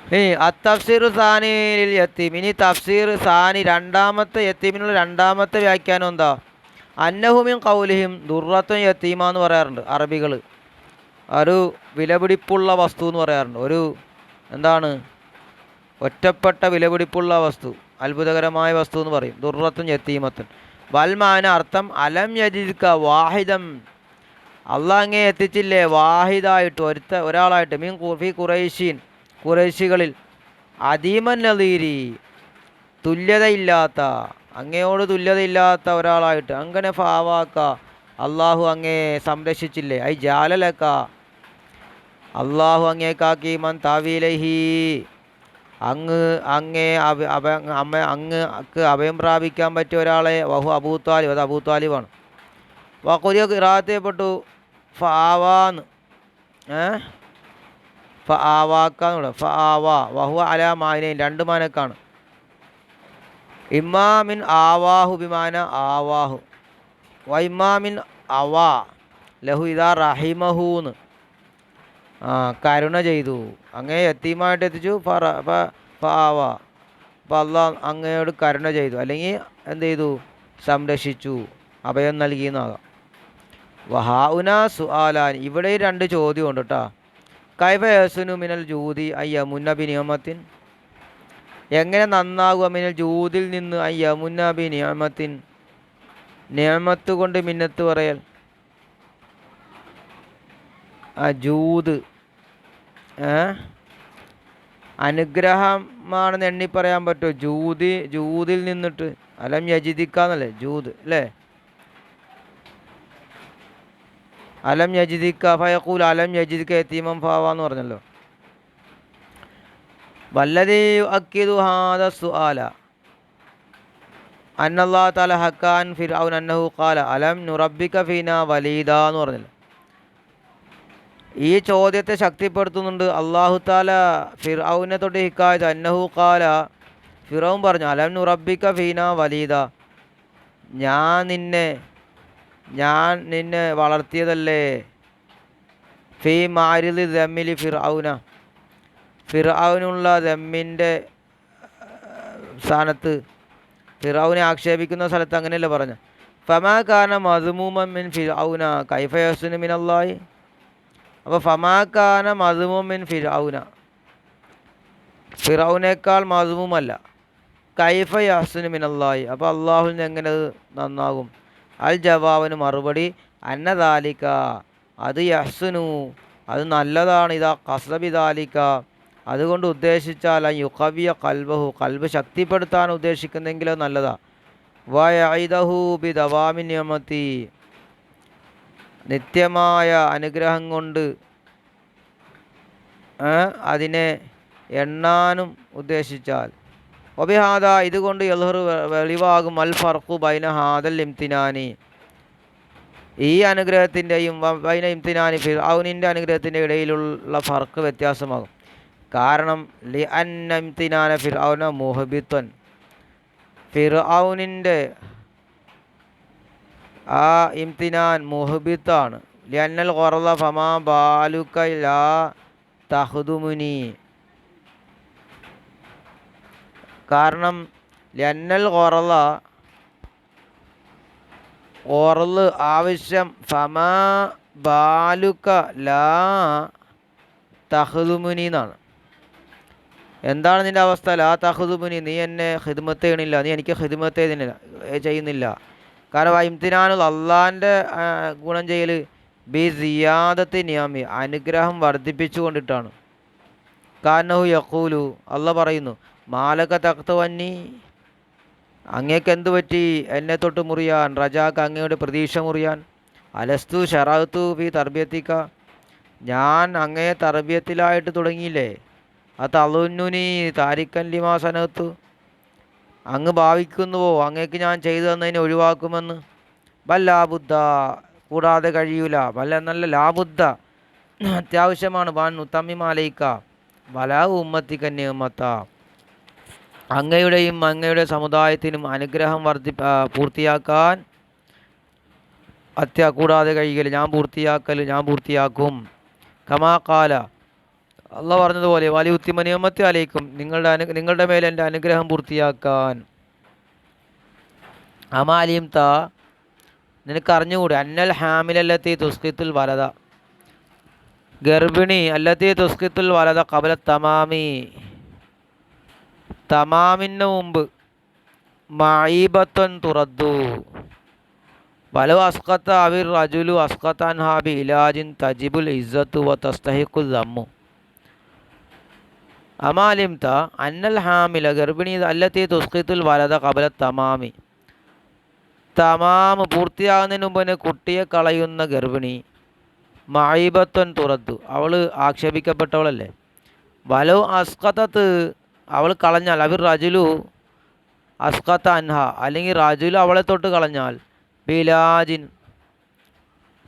ഇനി അത്തഫ്സീർ സാനി യത്തീം, ഇനി തഫ്സീർ സാനി രണ്ടാമത്തെ യത്തീമിനുള്ള രണ്ടാമത്തെ വ്യാഖ്യാനം എന്താ? അന്നഹുമിൻ കൗലിഹിം ദുർറത്തുൻ യത്തീമ എന്ന് പറയാറുണ്ട് അറബികൾ. ഒരു വിലപിടിപ്പുള്ള വസ്തു എന്ന് പറയാറുണ്ട്. ഒരു എന്താണ്, ഒറ്റപ്പെട്ട വിലപിടിപ്പുള്ള വസ്തു, അത്ഭുതകരമായ വസ്തു എന്ന് പറയും. ദുർറത്തുൻ യത്തീമത്തുൻ. വൽമാന അർത്ഥം അലം യജിദ്ക വാഹിദം, അള്ളാഹ് അങ്ങേ എത്തിച്ചില്ലേ വാഹിദായിട്ട് ഒരാളായിട്ട്, മീൻ ഫി ഖുറൈശീൻ, ഖുറൈശികളിൽ, അദീമൻ നദീരി തുല്യതയില്ലാത്ത, അങ്ങയോട് തുല്യതയില്ലാത്ത ഒരാളായിട്ട്. അങ്ങനെ ഫാവാക്ക, അള്ളാഹു അങ്ങേ സംരക്ഷിച്ചില്ലേ. ഐ ജാലലക്ക, അള്ളാഹു അങ്ങേക്കാക്കി, മൻ താവീലഹി അങ്ങേ അങ്ങ് അഭയം പ്രാപിക്കാൻ പറ്റിയ ഒരാളെ, വഹു അബൂ താലിബ്, അത് അബൂ താലിബാണ്. വഖുരിയ ഖിറാഅത്തിൽപ്പെട്ടു ഫആവാന്ന്, ഫആവാക്കാന്ന്, ഫആവാ വഹുവ അലാ മാനൈൻ, രണ്ട് മാനക്കാണ്. ഇമ്മാമിൻ ആവാഹു ബിമാന ആവാഹു, വ ഇമ്മാമിൻ അവാ ലഹു ഇദാ റഹിമഹൂന്ന്, കരുണ ചെയ്തു, അങ്ങേ യത്തീമായിട്ട് എത്തിച്ചു. ഫആവാ, അപ്പോൾ അള്ളാഹ് അങ്ങയോട് കരുണ ചെയ്തു, അല്ലെങ്കിൽ എന്ത് ചെയ്തു, സംരക്ഷിച്ചു, അഭയം നൽകിയെന്നാകാം. വഹാഉന സുആലാൻ, ഇവിടെ രണ്ട് ചോദ്യമുണ്ട് കേട്ടോ. കൈഫ യസ്നു മിനൽ ജൂദി അയ്യമുന്ന ബി നിഅമത്തിൻ, എങ്ങനെ നന്നാകുക, മിനൽ ജൂദിൽ നിന്ന്, അയ്യമുന്ന ബി നിഅമത്തിൻ, നിഅമത്ത് കൊണ്ട് മിന്നത്ത് പറയൽ. ജൂദ് അനുഗ്രഹമാണെന്ന് എണ്ണി പറയാൻ പറ്റുമോ? ജൂദിൽ നിന്നിട്ട് അലം യജിദിക്കാന്നല്ലേ ജൂദ് അല്ലേ. അലം യജിദിക്ക ഫയഖൂൽ അലം യജിദിക്ക യതീമൻ ഫാവാന്ന് പറഞ്ഞല്ലോ. വല്ലദീ യുഅക്കിദു ഹാദ സുആല അന്നല്ലാഹു തആല ഹക്കാൻ ഫിർഔൻ അന്നഹു ഖാല അലം നുറബ്ബിക ഫീനാ വലീദാ എന്ന് പറഞ്ഞല്ലോ. ഈ ചോദ്യത്തെ ശക്തിപ്പെടുത്തുന്നുണ്ട് അല്ലാഹു തആല ഫിർഔനെ തൊട്ട് ഹിക്കായത്. അന്നഹു ഖാല, ഫിർഔൻ പറഞ്ഞു, അലം നുറബ്ബിക ഫീനാ വലീദാ, ഞാൻ നിന്നെ വളർത്തിയതല്ലേ. ഫീ മാരിദി ദമ്മിലി ഫിർഔന, ഫിർഔനുള്ള ദമ്മിൻ്റെ സ്ഥാനത്ത്, ഫിർഔനെ ആക്ഷേപിക്കുന്ന സ്ഥലത്ത് അങ്ങനെയല്ല പറഞ്ഞു. ഫമാ കാന മദ്മൂമൻ മിൻ ഫിർഔന കൈഫ യസ്നു മിനല്ലാഹി, അപ്പോൾ ഫമാ കാന മദ്മൂമൻ മിൻ ഫിർഔന, ഫിർഔനേക്കാൾ മദ്മൂമല്ല. കൈഫ യഹ്സുനു മിനല്ലാഹി, അപ്പോൾ അള്ളാഹുവിന് എങ്ങനെ നന്നാകും? അൽ ജവാബിന് മറുപടി അന്നദാലിക, അത് യഹ്സുനു, അത് നല്ലതാണ്. ഇതാ ഖസബി ദാലിക, അതുകൊണ്ട് ഉദ്ദേശിച്ചാൽ യുഖവിയ ഖൽബഹു, ഖൽബ് ശക്തിപ്പെടുത്താൻ ഉദ്ദേശിക്കുന്നെങ്കിൽ അത് നല്ലതാ. വയഇദഹു ബി ദവാമി നിഅമതി, നിത്യമായ അനുഗ്രഹം കൊണ്ട് അതിനെ എണ്ണാനും ഉദ്ദേശിച്ചാൽ. ഒബിഹാദ, ഇതുകൊണ്ട് യൽഹറു വെളിവാകും, അൽ ഫർഖു ബൈന ഹാദൽ ഇംതിനാനി, ഈ അനുഗ്രഹത്തിൻ്റെയും ബൈന ഇംതിനാനി ഫിർഔനിൻ്റെ അനുഗ്രഹത്തിൻ്റെ ഇടയിലുള്ള ഫർക്ക് വ്യത്യാസമാകും. കാരണം ലി അന്ന ഇംതിനാന ഫിർഔന മുഹബിത്തൻ, ഫിർഔനിൻ്റെ ആ ഇംതിനാൻ മുഹബിത്താണ്. ലി അന്നൽ ഖറള ഫമാ ബാലുക ലാ തഖ്ദുമുനി, കാരണം ലന്നൽ ഖറള് ആവശ്യം, ഫമാ ബാലുക ലാ തഖ്ദുമുനി എന്നാണ്. എന്താണ് നിൻ്റെ അവസ്ഥ? ലാ തഖ്ദുമുനി, നീ എന്നെ ഖിദ്മത്ത് ചെയ്യണില്ല, നീ എനിക്ക് ഖിദ്മത്ത് ചെയ്യുന്നില്ല. കാരണം ഇംതിനാനുൽ അള്ളാഹിൻ്റെ ഗുണം ചെയ്യൽ ബി സിയാദത്തി നിയാമി, അനുഗ്രഹം വർദ്ധിപ്പിച്ചു കൊണ്ടിട്ടാണ്. കാനഹു യഖൂലു, അള്ളാഹ് പറയുന്നു, മാലക തഖ്തവന്നി, അങ്ങേക്ക് എന്തു പറ്റി എന്നെ തൊട്ട് മുറിയാൻ, റജാക്ക് അങ്ങയുടെ പ്രതീക്ഷ മുറിയാൻ. അലസ്തു ഷറഅ്തു ഫി തർബിയത്തിക, ഞാൻ അങ്ങയെ തർബിയത്തിലായിട്ട് തുടങ്ങിയില്ലേ. അതളുന്നുനി താരിക്കൻ ലിമാ സനഅ്തു, അങ്ങ് ഭാവിക്കുന്നുവോ അങ്ങേക്ക് ഞാൻ ചെയ്തു തന്നതിനെ ഒഴിവാക്കുമെന്ന്. ബൽ ലാബുദ്ദ, കൂടാതെ കഴിയൂല. ബൽ എന്നല്ല, ലാബുദ്ദ, അത്യാവശ്യമാണ്. ബാൻ ഉത്തമ്മിമാലയിക്ക ബലാ ഉമ്മത്തിക്ക നിഅമത, അങ്ങയുടെയും അങ്ങയുടെ സമുദായത്തിനും അനുഗ്രഹം പൂർത്തിയാക്കാൻ കൂടാതെ കഴിയില്ല. ഞാൻ പൂർത്തിയാക്കും. കമാ കാല, അള്ളാഹ് പറഞ്ഞതുപോലെ വലി ഉത്തിമ നിയമത്തെ അലയിക്കും, നിങ്ങളുടെ മേലെ എൻ്റെ അനുഗ്രഹം പൂർത്തിയാക്കാൻ. അമാലിയും നിനക്ക് അറിഞ്ഞുകൂടി അന്നൽ ഹാമിലല്ലത്തി തുസ്കിത്തുൽ വലത, ഗർഭിണി അല്ലത്തി തുസ്കിത്തുൽ വലത കബല തമാമിന് മുമ്പ് മഈബത്തൻ തുറദ്ദു വലു അസ്കത്ത അവിർ റജുലു അസ്കത്താൻ ഹാബി ഇലാജിൻ തജിബുൽ ഇസ്സത്തു വ തസ്തഹിഖുൽ ദമ്മു. അമാലിംത അന്നൽ ഹാമില, ഗർഭിണി അല്ലത്തി തുസ്കിത്തുൽ വലത കബല തമാമ് പൂർത്തിയാകുന്നതിന് മുമ്പ് തന്നെ കുട്ടിയെ കളയുന്ന ഗർഭിണി മഈബത്തൻ തുറദ്ദു, അവൾ ആക്ഷേപിക്കപ്പെട്ടവളല്ലേ. വലു അസ്കത്തത്ത്, അവൾ കളഞ്ഞാൽ, അവർ റജുലു അസ്കത്ത അൻഹ, അല്ലെങ്കിൽ റജുലു അവളെ തൊട്ട് കളഞ്ഞാൽ, ബിലാജിൻ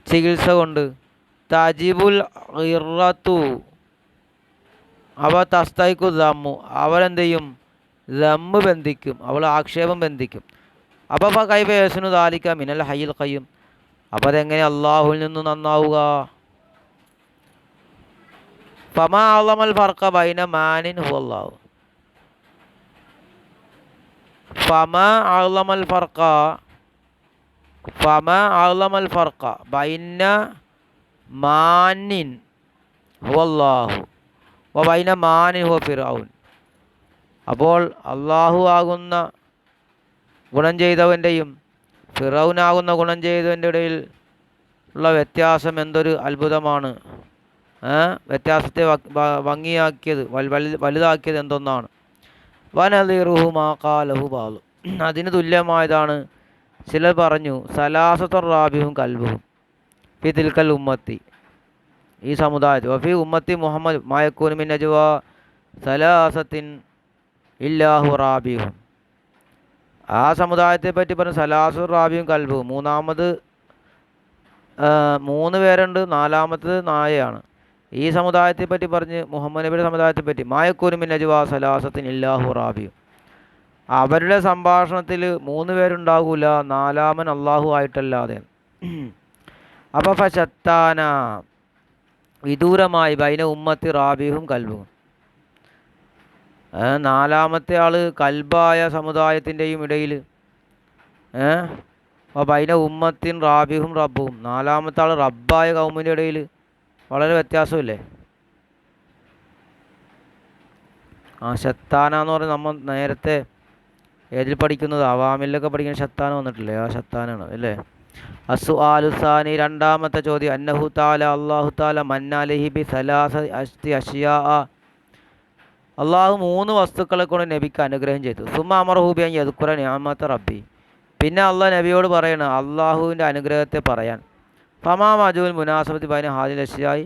ചികിത്സ കൊണ്ട്, തജിബുൽ ഇറത്തു അവ തസ്തൈക്കു ദമ്മു, അവരെന്ത് ചെയ്യും, ദമ്മ് ബന്ധിക്കും, അവൾ ആക്ഷേപം ബന്ധിക്കും. അപ്പോൾ കൈഫ യസ്നു ദാലിക മിനൽ ഹയ്യിൽ ഖയ്യൂം, അപ്പോൾ അതെങ്ങനെ അള്ളാഹുവിൽ നിന്ന് നന്നാവുക. ഫമാ അളമൽ ഫർഖ ബൈന മാനിൻ ഹുവല്ലാഹു, ഫമാ അളമൽ ഫർഖ ബൈന മാനിൻ ഹുവല്ലാഹു വ ബൈന മാനിൻ ഹുവ ഫിർഔൻ. അപ്പോൾ അള്ളാഹു ആകുന്ന ഗുണം ചെയ്തവൻ്റെയും ഫിറൗനാകുന്ന ഗുണം ചെയ്തവൻ്റെ ഇടയിൽ ഉള്ള വ്യത്യാസം എന്തൊരു അത്ഭുതമാണ്. വ്യത്യാസത്തെ ഭംഗിയാക്കിയത്, വലുതാക്കിയത് എന്തൊന്നാണ്. വനദീറുഹു മാ ഖാലഹു ബാലു, അതിന് തുല്യമായതാണ് ചിലർ പറഞ്ഞു. സലാസത്തുർ റാബിഹും കൽബുഹും ഫി തിൽക്കൽ ഉമ്മത്തി, ഈ സമുദായത്തിൽ, വഫി ഉമ്മത്തി മുഹമ്മദ് മായക്കൂൻ മിൻ നജ്വാ സലാസത്തിൻ ഇല്ലാഹു റാബിഹും, ആ സമുദായത്തെ പറ്റി പറഞ്ഞു. സലാസുർ റാബിയും കൽബും, മൂന്ന് പേരുണ്ട്, നാലാമത്തത് നായയാണ്. ഈ സമുദായത്തെ പറ്റി പറഞ്ഞ് മുഹമ്മദ് നബിയുടെ സമുദായത്തെ പറ്റി മായക്കൂൻ മിൻ നജ്വാ സലാസത്തിൻ ഇല്ലാഹു റാബിയും, അവരുടെ സംഭാഷണത്തിൽ മൂന്ന് പേരുണ്ടാകൂല, നാലാമൻ അള്ളാഹു ആയിട്ടല്ലാതെ. അപ്പോൾ ഫശത്താന, വിദൂരമായി, ബൈന ഉമ്മത്തി റാബിഹും കൽബും, നാലാമത്തെ ആൾ കൽബായ സമുദായത്തിൻ്റെയും ഇടയിൽ, ബൈന ഉമ്മത്തിൻ റാബിഹും റബ്ബും, നാലാമത്തെ ആൾ റബ്ബായ കൗമിൻ്റെ ഇടയിൽ വളരെ വ്യത്യാസമില്ലേ. ഷത്താന എന്ന് പറഞ്ഞാൽ നമ്മൾ നേരത്തെ ഏതിൽ പഠിക്കുന്നത്, അവാമിലൊക്കെ പഠിക്കുന്ന ഷത്താന വന്നിട്ടില്ലേ, ആ ഷത്താനാണ് അല്ലേ. അസുആലുസാനി, രണ്ടാമത്തെ ചോദ്യം, അന്നഹു താല, അള്ളാഹു താല മന്നാലഹി ബി സലാസത്തി അഷ്യാ, അള്ളാഹു മൂന്ന് വസ്തുക്കളെ കൊണ്ട് നബിക്ക് അനുഗ്രഹം ചെയ്തു. സുമ്മ അമർഹൂബിയാൻ യദ്കുറ നിഅമത റബ്ബി, പിന്നെ അള്ളാഹ് നബിയോട് പറയണം അള്ളാഹുവിൻ്റെ അനുഗ്രഹത്തെ പറയാൻ. ഫമാ മജൂൽ മുനാസബത്ത് ബൈന ഹാദിൽ അഷ്യായി,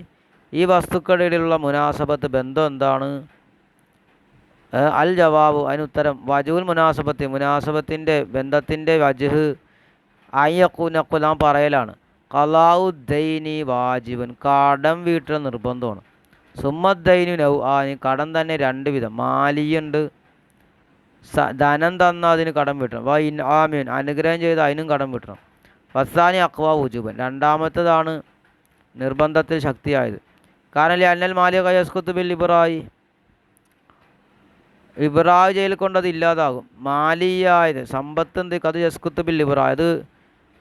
ഈ വസ്തുക്കളുടെ ഇടയിലുള്ള മുനാസബത്ത്, ബന്ധം എന്താണ്. അൽ ജവാബു, അതിനുത്തരം, വജൂൽ മുനാസബത്തിൻ്റെ ബന്ധത്തിൻ്റെ വജ്ഹ് അയ്യഖുനഖു, നാം പറയലാണ്. ഖലാഉ ദൈനി വാജിബൻ, കടം വീട്ടൽ നിർബന്ധമാണ്. സുമ്മദ്ദൈനു നൗആനി, കടം തന്നെ രണ്ട് വിധം, മാലിയുണ്ട്, ധനം തന്ന അതിന് കടം വീട്ടണം. വ ഇൻആമിൻ, അനുഗ്രഹം ചെയ്ത് അതിനും കടം വീട്ടണം. വസാനി അഖ്വാ ഉജുബൻ, രണ്ടാമത്തേതാണ് നിർബന്ധത്തിൽ ശക്തിയായത്. കാരണം അന്നൽ മാലിക യസ്കുത്തു ബിൽ ഇബ്രായി, ഇബ്രാഹ് ചെയ്യൽ കൊണ്ടത് ഇല്ലാതാകും. മാലിയായത് സമ്പത്ത് അത് യസ്കുത്തു ബിൽ ഇബ്രാഹ്, അത്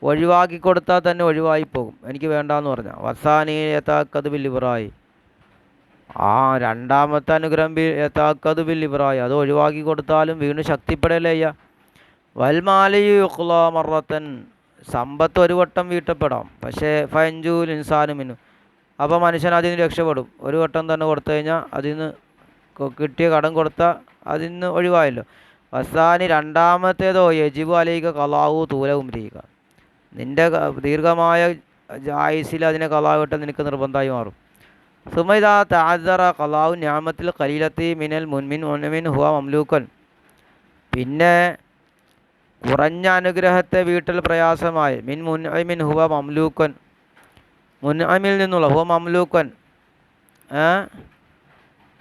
ഒഴിവാക്കി കൊടുത്താൽ തന്നെ ഒഴിവായി പോകും, എനിക്ക് വേണ്ടാന്ന് പറഞ്ഞാൽ. വസാനി യതാക്കത് ബിൽ ഇബ്രാഹി, രണ്ടാമത്തെ അനുഗ്രഹം യതാക്കത് ബിൽ ഇബ്രാഹി, അത് ഒഴിവാക്കി കൊടുത്താലും വീണ്ടും ശക്തിപ്പെടലേ ചെയ്യുക. വൽമാലിയു യുഖ്ലാ മറത്തൻ, സമ്പത്ത് ഒരു വട്ടം വീട്ടപ്പെടാം, പക്ഷേ ഫൻജൂൽ ഇൻസാനുമിനു, അപ്പോൾ മനുഷ്യൻ അതിന് രക്ഷപ്പെടും. ഒരു വട്ടം തന്നെ കൊടുത്തു കഴിഞ്ഞാൽ അതിന് കിട്ടിയ കടം കൊടുത്താൽ അതിന് ഒഴിവായല്ലോ. വസാനി, രണ്ടാമത്തേതോ യജിബു അലൈക ഖലാഉ തൂലവും ചെയ്യുക, നിൻ്റെ ദീർഘമായ ആയുസ്സിൽ അതിനെ ഖലാഉ വിട്ടാൽ നിനക്ക് നിർബന്ധമായി മാറും. സുമൈദാ തഅദ്ദറ ഖലാഉ നിഅമത്തിൽ ഖലീലത്തി മിനൽ മുൻമിൻ ഹുവ മംലൂക്കൻ, പിന്നെ കുറഞ്ഞ അനുഗ്രഹത്തെ വീട്ടിൽ പ്രയാസമായി, മുൻഇമിൻ ഹുവ മംലൂക്കൻ, മുൻഇമിൽ നിന്നുള്ള ഹുവ മംലൂക്കൻ.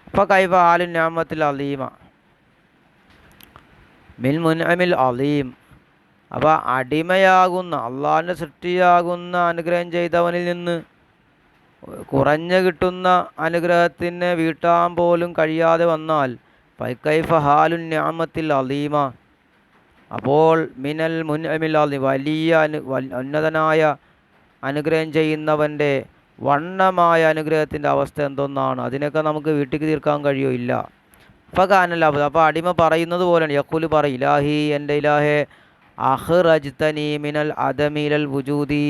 അപ്പോൾ കൈഫ ആലു നിഅമത്തിൽ അലീമ, മിൻ മുൻഅമിൽ അലീം. അപ്പോൾ അടിമയാകുന്ന അള്ളാഹിൻ്റെ സൃഷ്ടിയാകുന്ന അനുഗ്രഹം ചെയ്തവനിൽ നിന്ന് കുറഞ്ഞു കിട്ടുന്ന അനുഗ്രഹത്തിനെ വീട്ടാൻ പോലും കഴിയാതെ വന്നാൽ ഫൈക്കൈഫ ഹാലുൻ നിഅമത്തിൽ അലീമ. അപ്പോൾ മിനൽ മുൻഅമിൽ അലീം, വലിയ ഉന്നതനായ അനുഗ്രഹം ചെയ്യുന്നവൻ്റെ വണ്ണമായ അനുഗ്രഹത്തിൻ്റെ അവസ്ഥ എന്തൊന്നാണ്? അതിനൊക്കെ നമുക്ക് വീട്ടിൽ തീർക്കാൻ കഴിയില്ല. അപ്പോൾ കാനല്ല. അപ്പോൾ അടിമ പറയുന്നത് പോലെയാണ്. യഖൂല് പറയും, ഇലാഹി, എൻ്റെ ഇലാഹെ, അഖ്റജ്തനി മിനൽ അദമിലൽ വുജൂദി,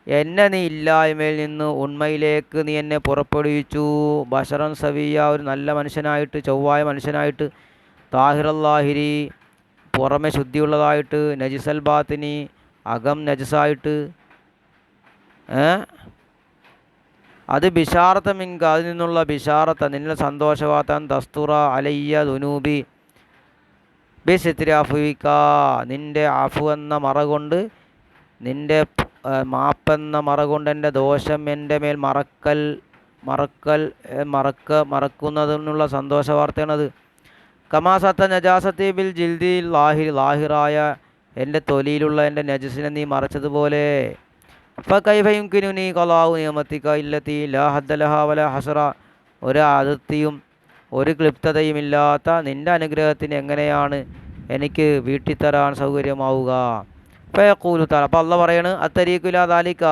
എന്നെ നീ ഇല്ലായ്മയിൽ നിന്ന് ഉണ്മയിലേക്ക് നീ എന്നെ പുറപ്പെടുവിച്ചു. ബഷറൻ സവിയ, ഒരു നല്ല മനുഷ്യനായിട്ട്, ചൊവ്വായ മനുഷ്യനായിട്ട്. താഹിറല്ലാഹിരി, പുറമെ ശുദ്ധിയുള്ളതായിട്ട്. നജിസൽ ബാത്തിനി, അകം നജസായിട്ട്. അത് ബിഷാറത്ത മിങ്ക, അതിൽ നിന്നുള്ള ബിഷാറത്ത, നിന്നെ സന്തോഷവാർത്ത. ദസ്തുറ അലയ്യ ദുനൂബി ബിസിത്രി അഫുവിക്ക, നിൻ്റെ അഫു എന്ന മറ കൊണ്ട്, നിൻ്റെ മാപ്പെന്ന മറ കൊണ്ട് എൻ്റെ ദോഷം എൻ്റെ മേൽ മറക്കുന്നതിനുള്ള സന്തോഷ വാർത്തയാണത്. കമാസത്ത നജാസത്തി ബിൽ ജിൽദി ലാഹിറായ എൻ്റെ തൊലിയിലുള്ള എൻ്റെ നജസിനെ നീ മറച്ചതുപോലെ. ഫകൈഫ യുംകിനുനി ഖലാഉ നിഅമതിക ഇല്ലതി ലാ ഹദ്ദ ലഹാ വലാ ഹസറ, ഒരു അതിർത്തിയും ഒരു ക്ലിപ്തതയും ഇല്ലാത്ത നിൻ്റെ അനുഗ്രഹത്തിന് എങ്ങനെയാണ് എനിക്ക് വീട്ടിത്തരാൻ സൗകര്യമാവുക? ഫയഖൂലു തആല, അപ്പോൾ അള്ളാഹ് പറയാണ്, അത്തരീഖു ഇലാ ദാലിക,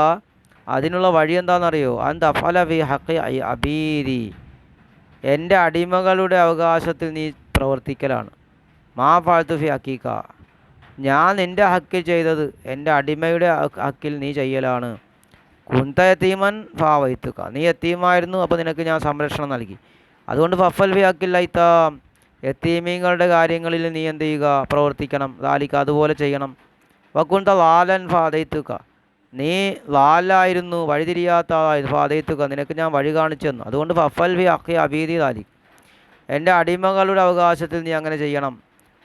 അതിനുള്ള വഴി എന്താണെന്നറിയോ? അൻ തഫഅല ഫി ഹഖി അബീദി, എൻ്റെ അടിമകളുടെ അവകാശത്തിൽ നീ പ്രവർത്തിക്കലാണ്. മാ ഫഅൽതു ഫി ഹഖീക, ഞാൻ നിൻ്റെ ഹക്കിൽ ചെയ്തത് എൻ്റെ അടിമയുടെ ഹക്കിൽ നീ ചെയ്യലാണ്. കുന്ത യതീമൻ ഫാവൈത്തുക, നീ യതീമായിരുന്നു, അപ്പോൾ നിനക്ക് ഞാൻ സംരക്ഷണം നൽകി. അതുകൊണ്ട് ഫഫൽ ഫി ഹക്കിൽ ഐതാം, യതീമീങ്ങളുടെ കാര്യങ്ങളിൽ നീ എന്ത് ചെയ്യുക? പ്രവർത്തിക്കണം. ദാലിക, അതുപോലെ ചെയ്യണം. വക്കുന്ത ലാലൻ ഫാദൈത്തുക, നീ ലാലായിരുന്നു, വഴിതിരിയാത്ത ആളായിരുന്നു. ഫാദൈത്തുക, നിനക്ക് ഞാൻ വഴി കാണിച്ചു തന്നു. അതുകൊണ്ട് ഫഫൽ ഫി ഹക്കി അബീദി ദാലിക്, എൻ്റെ അടിമകളുടെ അവകാശത്തിൽ നീ അങ്ങനെ ചെയ്യണം.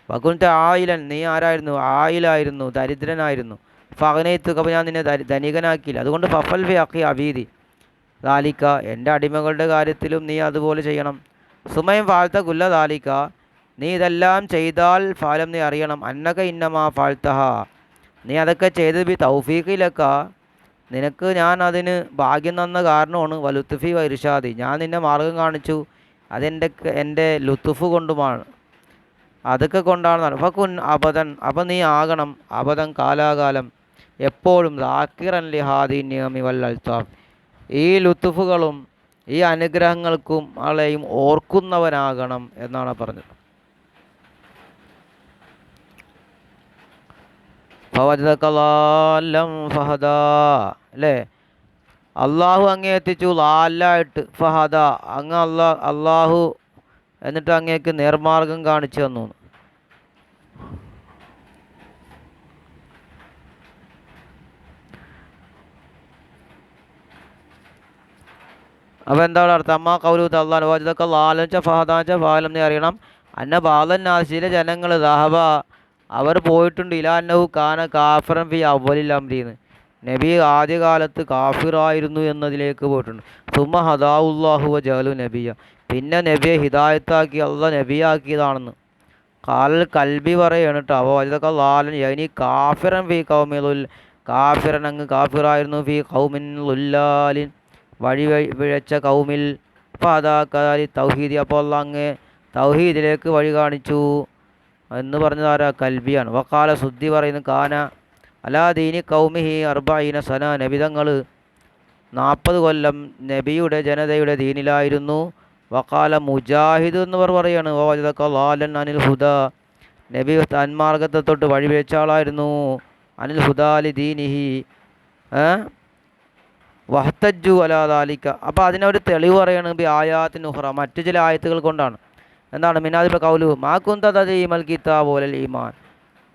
വകുന്ത ആയിലൻ, നീ ആരായിരുന്നു? ആയിലായിരുന്നു, ദരിദ്രനായിരുന്നു. ഫഗ്നൈത്തുക, അപ്പോൾ ഞാൻ നിന്നെ ധനികനാക്കിയില്ല. അതുകൊണ്ട് ഫഫൽ ഫി ഹക്കി അബീദി ദാലിക, എൻ്റെ അടിമകളുടെ കാര്യത്തിലും നീ അതുപോലെ ചെയ്യണം. സുമയം ഫാൽത്ത കുല്ല ദാലിക, നീ ഇതെല്ലാം ചെയ്താൽ ഫാലം നീ അറിയണം. അന്നക ഇന്നമാ ഫാൽത്തഹ, നീ അതൊക്കെ ചെയ്ത് ബി തൗഫീഖിലക്ക, നിനക്ക് ഞാൻ അതിന് ഭാഗ്യം തന്ന കാരണമാണ്. വലുത്തുഫി വൈർഷാദി, ഞാൻ നിന്നെ മാർഗം കാണിച്ചു, എൻ്റെ ലുത്തുഫ് കൊണ്ടുമാണ്, അതൊക്കെ കൊണ്ടാണ്. ഫക്കുൻ അബദൻ, അപ്പം നീ ആകണം അബദൻ, കാലാകാലം എപ്പോഴും ദാക്കിറൻ ലിഹാദി നിയമി വൽ അൽത്താഫ്, ഈ ലുത്തുഫുകളും ഈ അനുഗ്രഹങ്ങൾക്കും ആളെയും ഓർക്കുന്നവനാകണം എന്നാണ് പറഞ്ഞത്. ഫവജദകലാലം ഫഹദ, അല്ലേ? അള്ളാഹു അങ്ങേ എത്തിച്ചു ലാലായിട്ട്. ഫഹദ, അങ്ങ് അള്ളാഹു എന്നിട്ട് അങ്ങേക്ക് നേർമാർഗം കാണിച്ചു തന്നു. അപ്പോൾ എന്താണ് അർത്ഥം? അമ്മ കൗലു തള്ളാൻ വജദക ലാലച്ച ഫഹദാച്ച ഫാലം നീ അറിയണം. അന്ന ബാലൻ ചില ജനങ്ങൾ ദഹബ, അവർ പോയിട്ടുണ്ട്. ഇലാന്നഹു കാന കാഫിറൻ ഫി അവലിൽ അംരീന്ന്, നബി ആദ്യകാലത്ത് കാഫിറായിരുന്നു എന്നതിലേക്ക് പോയിട്ടുണ്ട്. സുമ ഹദാഉല്ലാഹു വജഅലു നബിയ, പിന്നെ നബിയെ ഹിദായത്താക്കി അള്ളാഹ് നബിയാക്കിയതാണെന്ന്. കാലൽ കൽബി പറയാണ് കേട്ടോ. അപ്പോൾ വജദക ലാലൻ യനി കാഫിറൻ ഫി ഖൗമിൽ, കാഫിറൻ അങ്ങ് കാഫിറായിരുന്നു. ഫി ഖൗമിൻ ലുല്ലാലിൻ, വഴി പിഴച്ച കൗമിൽ. അപ്പോൾ അതാക്കാലി തൗഹീദി, അപ്പോൾ അള്ളാഹ് അങ്ങ് തൗഹീദിലേക്ക് വഴി കാണിച്ചു എന്ന് പറഞ്ഞതാരാ? കൽബിയാണ്. വക്കാല സുദ്ദി പറയുന്നു, കാന അലാ ദീനി കൗമിഹി അർബഈന സന, നബിതങ്ങൾ 40 കൊല്ലം നബിയുടെ ജനതയുടെ ദീനിലായിരുന്നു. വക്കാല മുജാഹിദ് എന്നിവർ പറയാണ്, വജദക ലാലൻ അനിൽ ഹുദ, നബി തന്മാർഗത്തെ തൊട്ട് വഴിപിഴച്ച ആളായിരുന്നു. അനിൽ ഹുദാലി ദീനിഹി വഹ്തജ്ജു അലാ ദാലിക, അപ്പോൾ അതിനൊരു തെളിവ് പറയാണ് ബി ആയാത്തിൻ ഉഖ്റ, മറ്റു ചില ആയത്തുകൾ കൊണ്ടാണ്. എന്താണ്? മിനാദിബ കൗലു മാ കുന്ത തദീമൽ കിതാബ് വലൽ ഈമാൻ,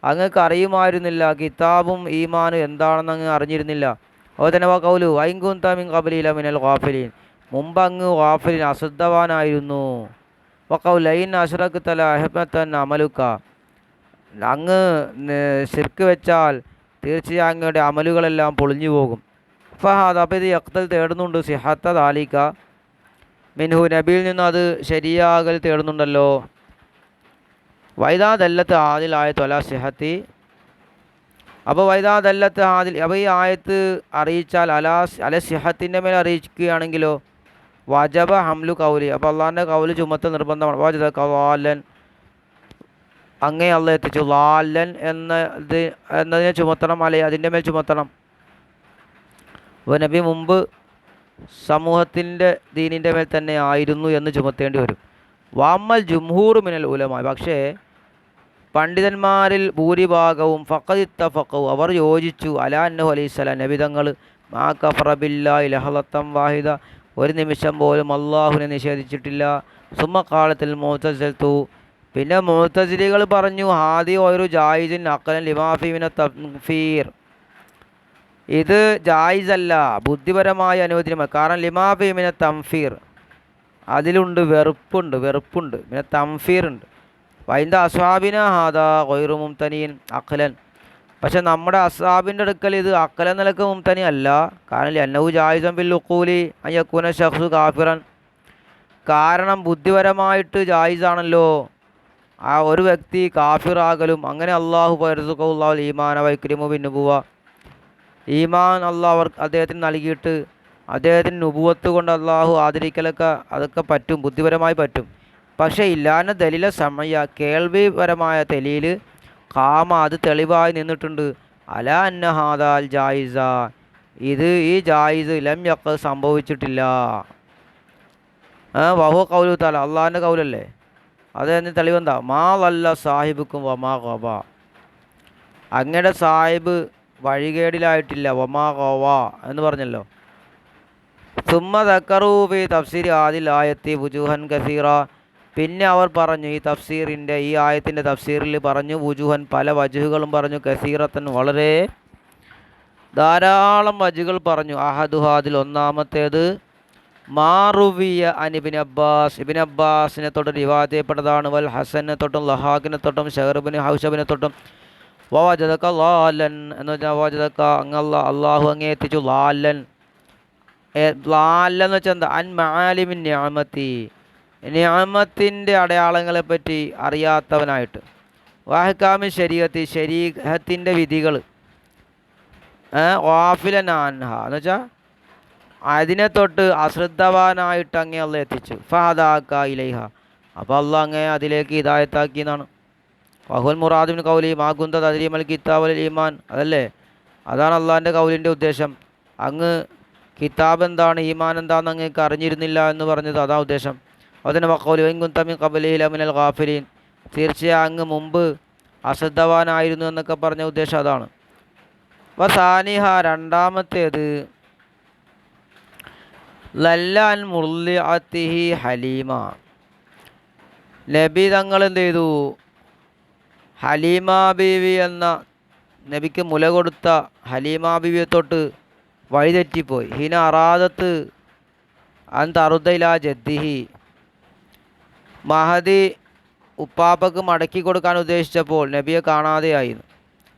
അങ്ങക്ക് അറിയുമായിരുന്നില്ല കിതാബും ഈമാനും എന്താണെന്ന് അങ്ങ് അറിഞ്ഞിരുന്നില്ല. ഓതനവ കൗലു ഐൻകുന്ത മിൻ ഖബ്ലില മിനൽ ഗാഫിലീൻ, മുമ്പ് അങ്ങ് ഗാഫിലിൻ അശ്രദ്ധവാനായിരുന്നു. വഖൗലൈൻ അശ്റക്ത ലഅഹ്ബതൻ അമലുക, അങ്ങ് ശിർക്ക് വെച്ചാൽ തീർച്ചയായും അങ്ങയുടെ അമലുകളെല്ലാം പൊളിഞ്ഞു പോകും. ഫഹാദ, അപ്പോൾ ഇത് യഖ്തൽ തേടുന്നുണ്ട് സിഹത്ത ദാലിക മിൻഹു, നബിയിൽ നിന്ന് അത് ശരിയാകൽ തേടുന്നുണ്ടല്ലോ. വൈദാ ദല്ലത്ത് ആദിൽ ആയത്ത് അലാ സിഹത്തി. അപ്പോൾ വൈദാ ദല്ലത്ത് ആദിൽ, അപ്പോൾ ഈ ആയത്ത് അറിയിച്ചാൽ അല സിഹത്തിൻ്റെ മേൽ അറിയിക്കുകയാണെങ്കിലോ വജബ ഹംലു കൗലി, അപ്പോൾ അള്ളാഹിൻ്റെ കൗല് ചുമത്തൽ നിർബന്ധമാണ്. വജദ കവാലൻ, അങ്ങേ അള്ളാഹ് എത്തിച്ചു. ലാലൻ എന്നതിനെ ചുമത്തണം, അല്ലെ അതിൻ്റെ മേൽ ചുമത്തണം. അപ്പോൾ നബി മുമ്പ് സമൂഹത്തിൻ്റെ ദീനിൻ്റെ മേൽ തന്നെ ആയിരുന്നു എന്ന് ചുമത്തേണ്ടി വരും. വാമ്മൽ ജുംഹൂർ മിനൽ ഉലമ, പക്ഷേ പണ്ഡിതന്മാരിൽ ഭൂരിഭാഗവും ഫഖദിത്തഫഖു, അവർ യോജിച്ചു, അലാ അന്നഹു അലൈഹിസ്സലാം, നബി തങ്ങൾ മാ കഫറ ബില്ലാഹി ലഹളത്തൻ വാഹിദ, ഒരു നിമിഷം പോലും അള്ളാഹുവിനെ നിഷേധിച്ചിട്ടില്ല. സുമ്മ ഖാലത്തിൽ മുഅ്തസിലത്തു, പിന്നെ മുഅ്തസിലികൾ പറഞ്ഞു ഹാദി ഒരു ജായിസിൻ അഖലൻ ലിമാഫി മിന തൻഫീർ, ഇത് ജായിസല്ല, ബുദ്ധിപരമായ അനുവദനീയമാണ്. കാരണം ലിമാഫി മിന തൻഫീർ, അതിലുണ്ട് വെറുപ്പുണ്ട്, പിന്നെ തൻഫീർ ഉണ്ട്. വൈന്ദ അസ്ഹാബിന ഹാദാ ഗൈറു മുംതനിൻ അഖലൻ, പക്ഷെ നമ്മുടെ അസ്ഹാബിൻ്റെ അടുക്കൽ ഇത് അഖലൻ നിലക്ക് മുംതനി അല്ല. കാരണം അന്നഹു ജായിസൻ ബിൽ ഉഖൂലി അൻ യകൂന ശഖ്സു കാഫിറൻ, കാരണം ബുദ്ധിപരമായിട്ട് ജായിസാണല്ലോ ആ ഒരു വ്യക്തി കാഫിറാകലും. അങ്ങനെ അള്ളാഹു ഫയർസുഖുല്ലാഹുൽ ഈമാന വൈക്രിമു ബിന്നുബുവ, ഈമാൻ അള്ളാഹ് അദ്ദേഹത്തിന് നൽകിയിട്ട് അദ്ദേഹത്തിന് നുബുവത്ത് കൊണ്ട് അള്ളാഹു ആദരിക്കലൊക്കെ അതൊക്കെ പറ്റും, ബുദ്ധിപരമായി പറ്റും. പക്ഷേ ഇല്ലാന്ന ദലീല സമയ, കേൾവിപരമായ ദലീൽ കാമ, അത് തെളിവായി നിന്നിട്ടുണ്ട്. അലാ അന്ന ഹാദാൽ ജായിസ, ഇത് ഈ ജായിസ് ലം യഖ് സംഭവിച്ചിട്ടില്ല. വഹു കൗലു തആല, അള്ളാഹിൻ്റെ കൗലല്ലേ, അതെന്ന് തെളിവെന്താ, മാ വല്ല സാഹിബുക്കും വമാ ഗവ, അങ്ങയുടെ സാഹിബ് വഴികേടിലായിട്ടില്ല, വമാ ഗവ എന്ന് പറഞ്ഞല്ലോ. സുമ്മ ദക്കറൂ ഫി തഫ്സീർ ആദിൽ ആയത്തി വുജൂഹൻ കസീറ, പിന്നെ അവർ പറഞ്ഞു ഈ തഫ്സീറിൻ്റെ, ഈ ആയത്തിൻ്റെ തഫ്സീറിൽ പറഞ്ഞു വുജൂഹൻ, പല വജുഹുകളും പറഞ്ഞു, കസീറത്തൻ, വളരെ ധാരാളം വജുകൾ പറഞ്ഞു. അഹദുഹാദിൽ ഒന്നാമത്തേത് മാറുവിയ അൻ ഇബ്നു അബ്ബാസ്, ഇബ്നു അബ്ബാസിനെ തൊട്ട് റിവായത്ത് ചെയ്യപ്പെട്ടതാണ്. വൽ ഹസനെ തൊട്ടും ലഹാഖിനെ തൊട്ടും ഷഹർബിന് ഹൗഷബിനെ തൊട്ടും. വവജദക ലാലൻ എന്ന് വെച്ചാൽ വജദക അള്ളാഹു അങ്ങേ എത്തിച്ചു. ലാലൻ എന്ന് വെച്ചാൽ എന്താ, അൻ മആലിമിൻ നിഅമത്തി, നിഅമത്തിൻ്റെ അടയാളങ്ങളെപ്പറ്റി അറിയാത്തവനായിട്ട്. വഹ്കാമി ശരീഅത്തി, ശരീഅത്തിൻ്റെ വിധികൾ. വാഫിലൻ അൻഹ എന്ന് വെച്ചാൽ അതിനെ തൊട്ട് അശ്രദ്ധവാനായിട്ട് അങ്ങേ അള്ളാഹ് എത്തിച്ചു. ഫഹദാക ഇലൈഹ, അപ്പോൾ അള്ളാഹ് അങ്ങേ അതിലേക്ക് ഹിദായത്താക്കി എന്നാണ്. വഹുൽ മുറാദിബിൻ കൗലി മാ കുന്ത തദ്രീമൽ കിതാബ് വൽ ഈമാൻ, അതല്ലേ, അതാണ് അള്ളാഹിൻ്റെ കൗലിൻ്റെ ഉദ്ദേശം. അങ്ങ് കിതാബ് എന്താണ്, ഈമാൻ എന്താണെന്ന് അങ്ങേക്ക് അറിഞ്ഞിരുന്നില്ല എന്ന് പറഞ്ഞത്, അതാ ഉദ്ദേശം. അതിന് വഖൗലി വഇൻ കുന്ത മിൻ ഖബ്ലിഹി ലമിനൽ ഗാഫിലീൻ, തീർച്ചയായും അങ്ങ് മുമ്പ് അശ്രദ്ധവാനായിരുന്നു എന്നൊക്കെ പറഞ്ഞ ഉദ്ദേശം അതാണ്. വസാനിഹ, രണ്ടാമത്തേത് ലല്ലാൻ മുർലിഅത്തിഹി ഹലീമ, നബി തങ്ങൾ എന്ത് ചെയ്തു, ഹലീമ ബീവി എന്ന നബിക്ക് മുല കൊടുത്ത ഹലീമ ബീവിയെ തൊട്ട് വഴിതെറ്റിപ്പോയി. ഹിന അറാദത്ത് അൻ തറുദയിലാ ജദ്ദിഹി, മഹദി ഉപ്പാപ്പക്ക് മടക്കി കൊടുക്കാൻ ഉദ്ദേശിച്ചപ്പോൾ നബിയെ കാണാതെയായിരുന്നു.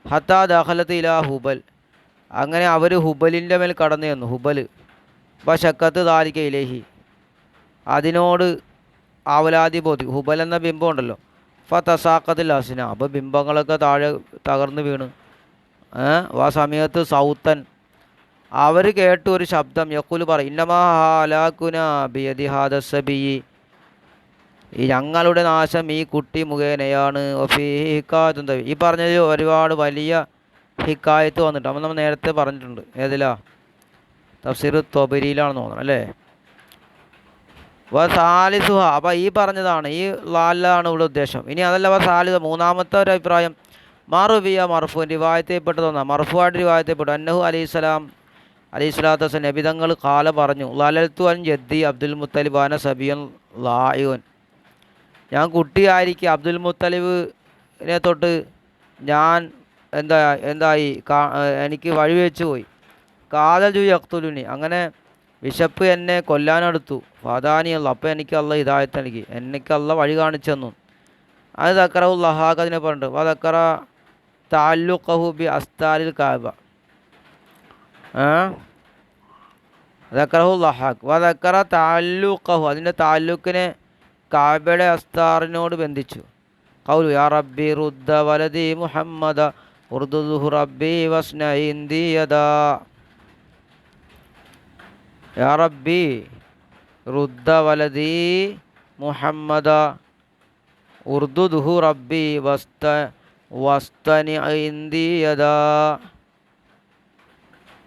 ഹത്താ ദഖലത്ത് ഇലാ ഹുബൽ, അങ്ങനെ അവർ ഹുബലിൻ്റെ മേൽ കടന്നു ചെന്നു. ഹുബൽ ബശക്കത്ത് ദാലിക ഇലൈഹി, അതിനോട് ആവലാതി ബോധി. ഹുബൽ എന്ന ബിംബം ഉണ്ടല്ലോ, ഫതസാഖത്തിൽ അസ്ന, അപ്പോൾ ബിംബങ്ങളൊക്കെ താഴെ തകർന്നു വീണ്. ആ സമയത്ത് സൗത്തൻ, അവർ കേട്ടു ഒരു ശബ്ദം, യഖൂല് പറയും, ഇന്നമാ ഹാലാകുന ബിയദി ഹാദ സബി, ഈ ഞങ്ങളുടെ നാശം ഈ കുട്ടി മുഖേനയാണ്. ഹിക്കായത്ത്, ഈ പറഞ്ഞത് ഒരുപാട് വലിയ ഹിക്കായത്ത് വന്നിട്ട് നമ്മൾ നേരത്തെ പറഞ്ഞിട്ടുണ്ട്. ഏതിലാ, തഫ്സീർ തൊബരിയിലാണെന്ന് തോന്നണം അല്ലേ. സാലിസുഹ, അപ്പോൾ ഈ പറഞ്ഞതാണ്, ഈ ലാലാണ് ഇവിടെ ഉദ്ദേശം. ഇനി അതല്ല സാലിസ, മൂന്നാമത്തെ ഒരു അഭിപ്രായം മാറുബിയ മർഫു, റിവായത്ത് ചെയ്യപ്പെട്ടതെന്നാണ്, മർഫുവായിട്ട് റിവായത്ത് ചെയ്യപ്പെട്ടു. അന്നഹു അലൈഹിസ്സലാത്തു വസ്സലാം നബി തങ്ങൾ ഖാല പറഞ്ഞു, ലലൽത്തു അൻ ജദ്ദി അബ്ദുൽ മുത്തലിബ് അന സബിയൻ ലായുൻ, ഞാൻ കുട്ടിയായിരിക്കും അബ്ദുൽ മുത്തലിബിനെ തൊട്ട് ഞാൻ എന്തായി എനിക്ക് വഴിവെച്ച് പോയി. കാതൽ ജു യഖ്തുലുനി, അങ്ങനെ വിശപ്പ് എന്നെ കൊല്ലാനെടുത്തു. ഫാദാനി അല്ല, അപ്പോൾ എനിക്ക് അല്ല ഹിദായത്ത് നൽകി, എനിക്ക് അല്ല വഴി കാണിച്ചു തന്നു. അത് ദക്കറഹു ലഹാഖ്, അതിനെ പറഞ്ഞിട്ട് വദക്കറ തഅല്ലുഖഹു ബി അസ്താരിൽ കഅബ, ദക്കറഹു ലഹാഖ് വദക്കറ തഅല്ലുഖഹു, അതിൻ്റെ താല്ലുക്കിനെ കഅബയുടെ അസ്താറിനോട് ബന്ധിച്ചു. ഖൗലു യാ റബ്ബി റുദ്ദ വലദി മുഹമ്മദ ഉർദുദുഹു റബ്ബി വസ്ന ഇന്ദി യദാ. യാ റബ്ബി റുദ്ദ വലദി മുഹമ്മദ ഉർദുദുഹു റബ്ബി വസ്തനി ഇന്ദി യദാ.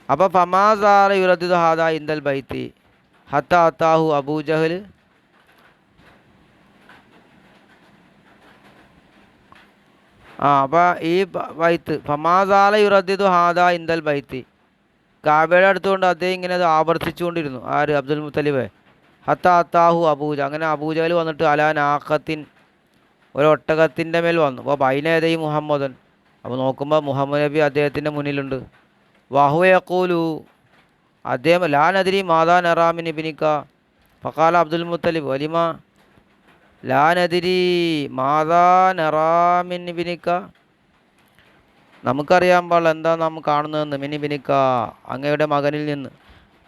അപ്പോൾ ഫമാസാല യുറദ്ദിദു ഹാദാ ഇന്ദൽ ബൈത്തി ഹത്താ അത്താഹു അബൂജഹൽ. അപ്പോൾ ഈ ബൈത്ത് ഫമാസാല യുറദ്ദിദു ഹാദാ ഇന്ദൽ ബൈത്തി, കാബയുടെ അടുത്തുകൊണ്ട് അദ്ദേഹം ഇങ്ങനെ അത് ആവർത്തിച്ചുകൊണ്ടിരുന്നു. ആര്? അബ്ദുൽ മുത്തലിബ്. ഹത്താ അത്താഹു അബൂജ, അങ്ങനെ അബൂജഹൽ വന്നിട്ട് അലാ നാഖത്തിൻ, ഒരു ഒട്ടകത്തിൻ്റെ മേൽ വന്നു. അപ്പോൾ ബൈനയദൈ മുഹമ്മദൻ, അപ്പോൾ നോക്കുമ്പോൾ മുഹമ്മദ് നബി അദ്ദേഹത്തിൻ്റെ മുന്നിലുണ്ട്. വഹുവ യഖൂലു, അദ്ദേഹം ലാ നദ്രി മാതാ നറാമിൻ ഇബ്നിക ഫഖാല അബ്ദുൽ മുത്തലിബ് വലിമ ലാ നദ്രി മാതാ നറാമിൻ ഇബ്നിക, നമുക്കറിയാൻ പാടില്ല എന്താ നാം കാണുന്നതെന്ന്, മിൻ ഇബ്നിക, അങ്ങയുടെ മകനിൽ നിന്ന്.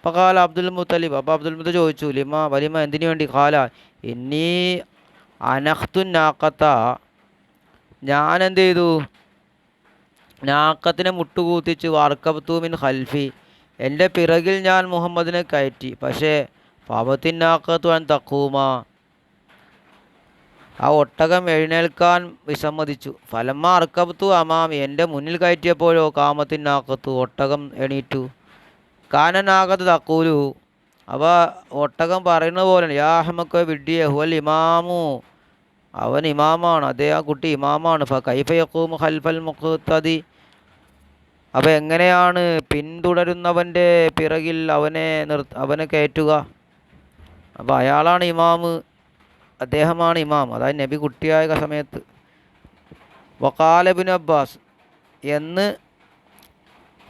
ഫഖാല അബ്ദുൽ മുത്തലിബ്, അപ്പോൾ അബ്ദുൽ മുത്തലിബ് ചോദിച്ചു വലിമ എന്തിനു വേണ്ടി? ഖാല ഇന്നി അനഖ്തു നാഖത്ത, ഞാൻ എന്ത് ചെയ്തു? നാഖത്തിനെ മുട്ടുകൂത്തിച്ച് വാർക്കബ്തു മിൻ ഖൽഫി, എൻ്റെ പിറകിൽ ഞാൻ മുഹമ്മദിനെ കയറ്റി. പക്ഷേ ഫാബത്തിൻ നാഖത്തു അൻ തഖൂമ, ആ ഒട്ടകം എഴുന്നേൽക്കാൻ വിസമ്മതിച്ചു. ഫലമ്മ അർക്കബ്തു അമാമി, എൻ്റെ മുന്നിൽ കയറ്റിയപ്പോഴോ കാമത്തിൻ നാഖത്തു, ഒട്ടകം എണീറ്റു. കാന നാഖത്ത് തഖൂലു, അപ്പോൾ ഒട്ടകം പറയുന്ന പോലെ യാ അഹ്മക വിഡ്ഢിയെ ഹുവൽ ഇമാമു, അവൻ ഇമാമാണ്, അതേ ആ കുട്ടി ഇമാമാണ്. കൈഫ യഖൂമു ഖൽഫൽ മുഖ്തദി, അപ്പോൾ എങ്ങനെയാണ് പിന്തുടരുന്നവൻ്റെ പിറകിൽ അവനെ കയറ്റുക? അപ്പോൾ അയാളാണ് ഇമാമ്, അദ്ദേഹമാണ് ഇമാം, അതായത് നബി കുട്ടിയായ സമയത്ത്. വഖാല ഇബ്നു അബ്ബാസ് എന്ന്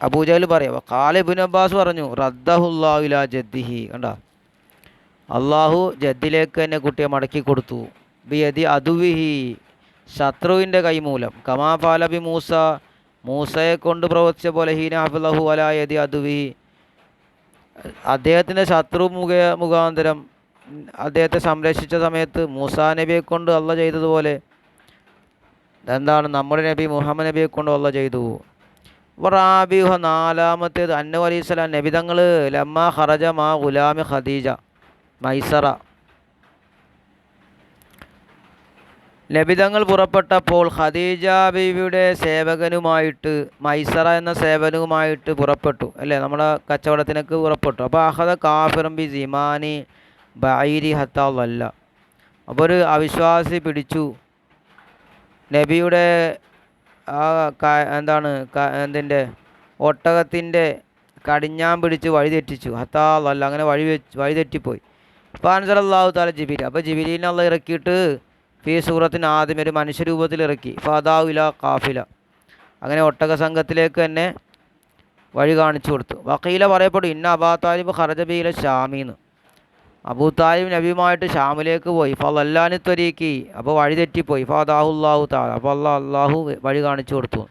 അബൂജഹൽ പറയാം. വഖാല ഇബ്നു അബ്ബാസ് പറഞ്ഞു റദ്ദഹുല്ലാഹു ഇലാ ജദ്ദിഹി, കണ്ട അള്ളാഹു ജദ്ദിലേക്ക് തന്നെ കുട്ടിയെ മടക്കി കൊടുത്തു. ബിയദി അദുവിഹി, ശത്രുവിൻ്റെ കൈമൂലം. കമാ ഫഅല ബി മൂസ, മൂസയെ കൊണ്ട് പ്രവർത്തിച്ച പോലെ ഹീന ഹഫിളഹു അലാ യദി അദുവിഹി, അദ്ദേഹത്തിൻ്റെ ശത്രു മുഖാന്തരം അദ്ദേഹത്തെ സംരക്ഷിച്ച സമയത്ത് മൂസാ നബിയെ കൊണ്ട് അള്ള ചെയ്തതുപോലെ എന്താണ് നമ്മുടെ നബി മുഹമ്മദ് നബിയെ കൊണ്ട് അള്ള ചെയ്തു. റാബിഹ, നാലാമത്തേത് അന്നു അലൈഹിസ്സലാം നബി തങ്ങൾ ലമ്മ ഖറജ മാ ഗുലാമി ഖദീജ മൈസറ, നബിതങ്ങൾ പുറപ്പെട്ടപ്പോൾ ഖദീജ ബീവിയുടെ സേവകനുമായിട്ട്, മൈസറ എന്ന സേവനുമായിട്ട് പുറപ്പെട്ടു, അല്ലേ, നമ്മുടെ കച്ചവടത്തിനൊക്കെ പുറപ്പെട്ടു. അപ്പോൾ അഹദ കാഫിറൻ ബി സിമാനി ബൈരി ഹത്തല്ല, അപ്പോൾ ഒരു അവിശ്വാസി പിടിച്ചു നബിയുടെ എന്തിൻ്റെ ഒട്ടകത്തിൻ്റെ കടിഞ്ഞാൻ പിടിച്ച് വഴിതെറ്റിച്ചു. ഹത്താല്ല, അങ്ങനെ വഴിതെറ്റിപ്പോയി. അപ്പോൾ അൻസലല്ലാഹു തആല ജിബിരി, അപ്പോൾ ജിബിരിനെ അള്ളാഹ് ഇറക്കിയിട്ട് ഫീ സൂറത്തിന് ആദ്യം ഒരു മനുഷ്യരൂപത്തിൽ ഇറക്കി. ഫദാഉ ഇലാ ഖാഫില, അങ്ങനെ ഒട്ടക സംഘത്തിലേക്ക് തന്നെ വഴി കാണിച്ചു കൊടുത്തു. വഖീല പറയപ്പെടും ഇന്ന അബാ താലിബ് ഖറജ ബിഹില ഷാമീന്ന്, അബൂ താലിബ് നബിയുമായിട്ട് ഷാമിലേക്ക് പോയി. ഫളല്ലാനി ത്വരീഖി, അപ്പോൾ വഴി തെറ്റിപ്പോയി. ഫദാഹുല്ലാഹു തആല, അപ്പോൾ അള്ളാഹു വഴി കാണിച്ചു കൊടുത്തു.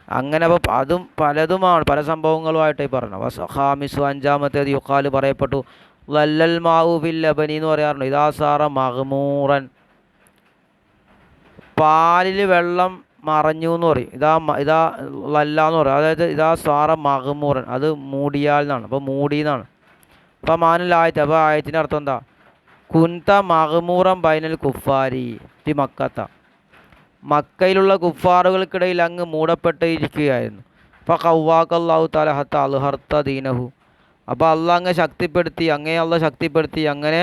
അങ്ങനെ അപ്പോൾ അതും പലതുമാണ്, പല സംഭവങ്ങളുമായിട്ടായി പറഞ്ഞു. ഖാമിസു, അഞ്ചാമത്തേത് യുഖാല് പറയപ്പെട്ടു ലല്ലൽ മാഉ ഫിൽ ലബനി എന്ന് പറയാറുണ്ട്. ഇദാ സാറ മഗ്മൂറൻ, പാലിൽ വെള്ളം മറഞ്ഞു എന്ന് പറയും. ഇതാ ലല്ല എന്ന് പറയും. അതായത് ഇതാ സാറ മഗ്മൂറൻ, അത് മൂടിയാൽ എന്നാണ്, അപ്പോൾ മൂടി എന്നാണ്. അപ്പോൾ മാനിലായത്, അപ്പോൾ ആയത്തിൻ്റെ അർത്ഥം എന്താ? കുന്ത മഗ്മൂറൻ ബൈനൽ കുഫാരി ഫി മക്കത്ത, മക്കയിലുള്ള കുഫാറുകൾക്കിടയിൽ അങ്ങ് മൂടപ്പെട്ടിരിക്കുകയായിരുന്നു. അപ്പോൾ ഖവ്വാഖല്ലാഹു തആല ഹത്ത അൽഹർത്ത ദീനഹു, അപ്പോൾ അള്ളാഹ് അങ്ങ് ശക്തിപ്പെടുത്തി, അള്ളാഹ് ശക്തിപ്പെടുത്തി, അങ്ങനെ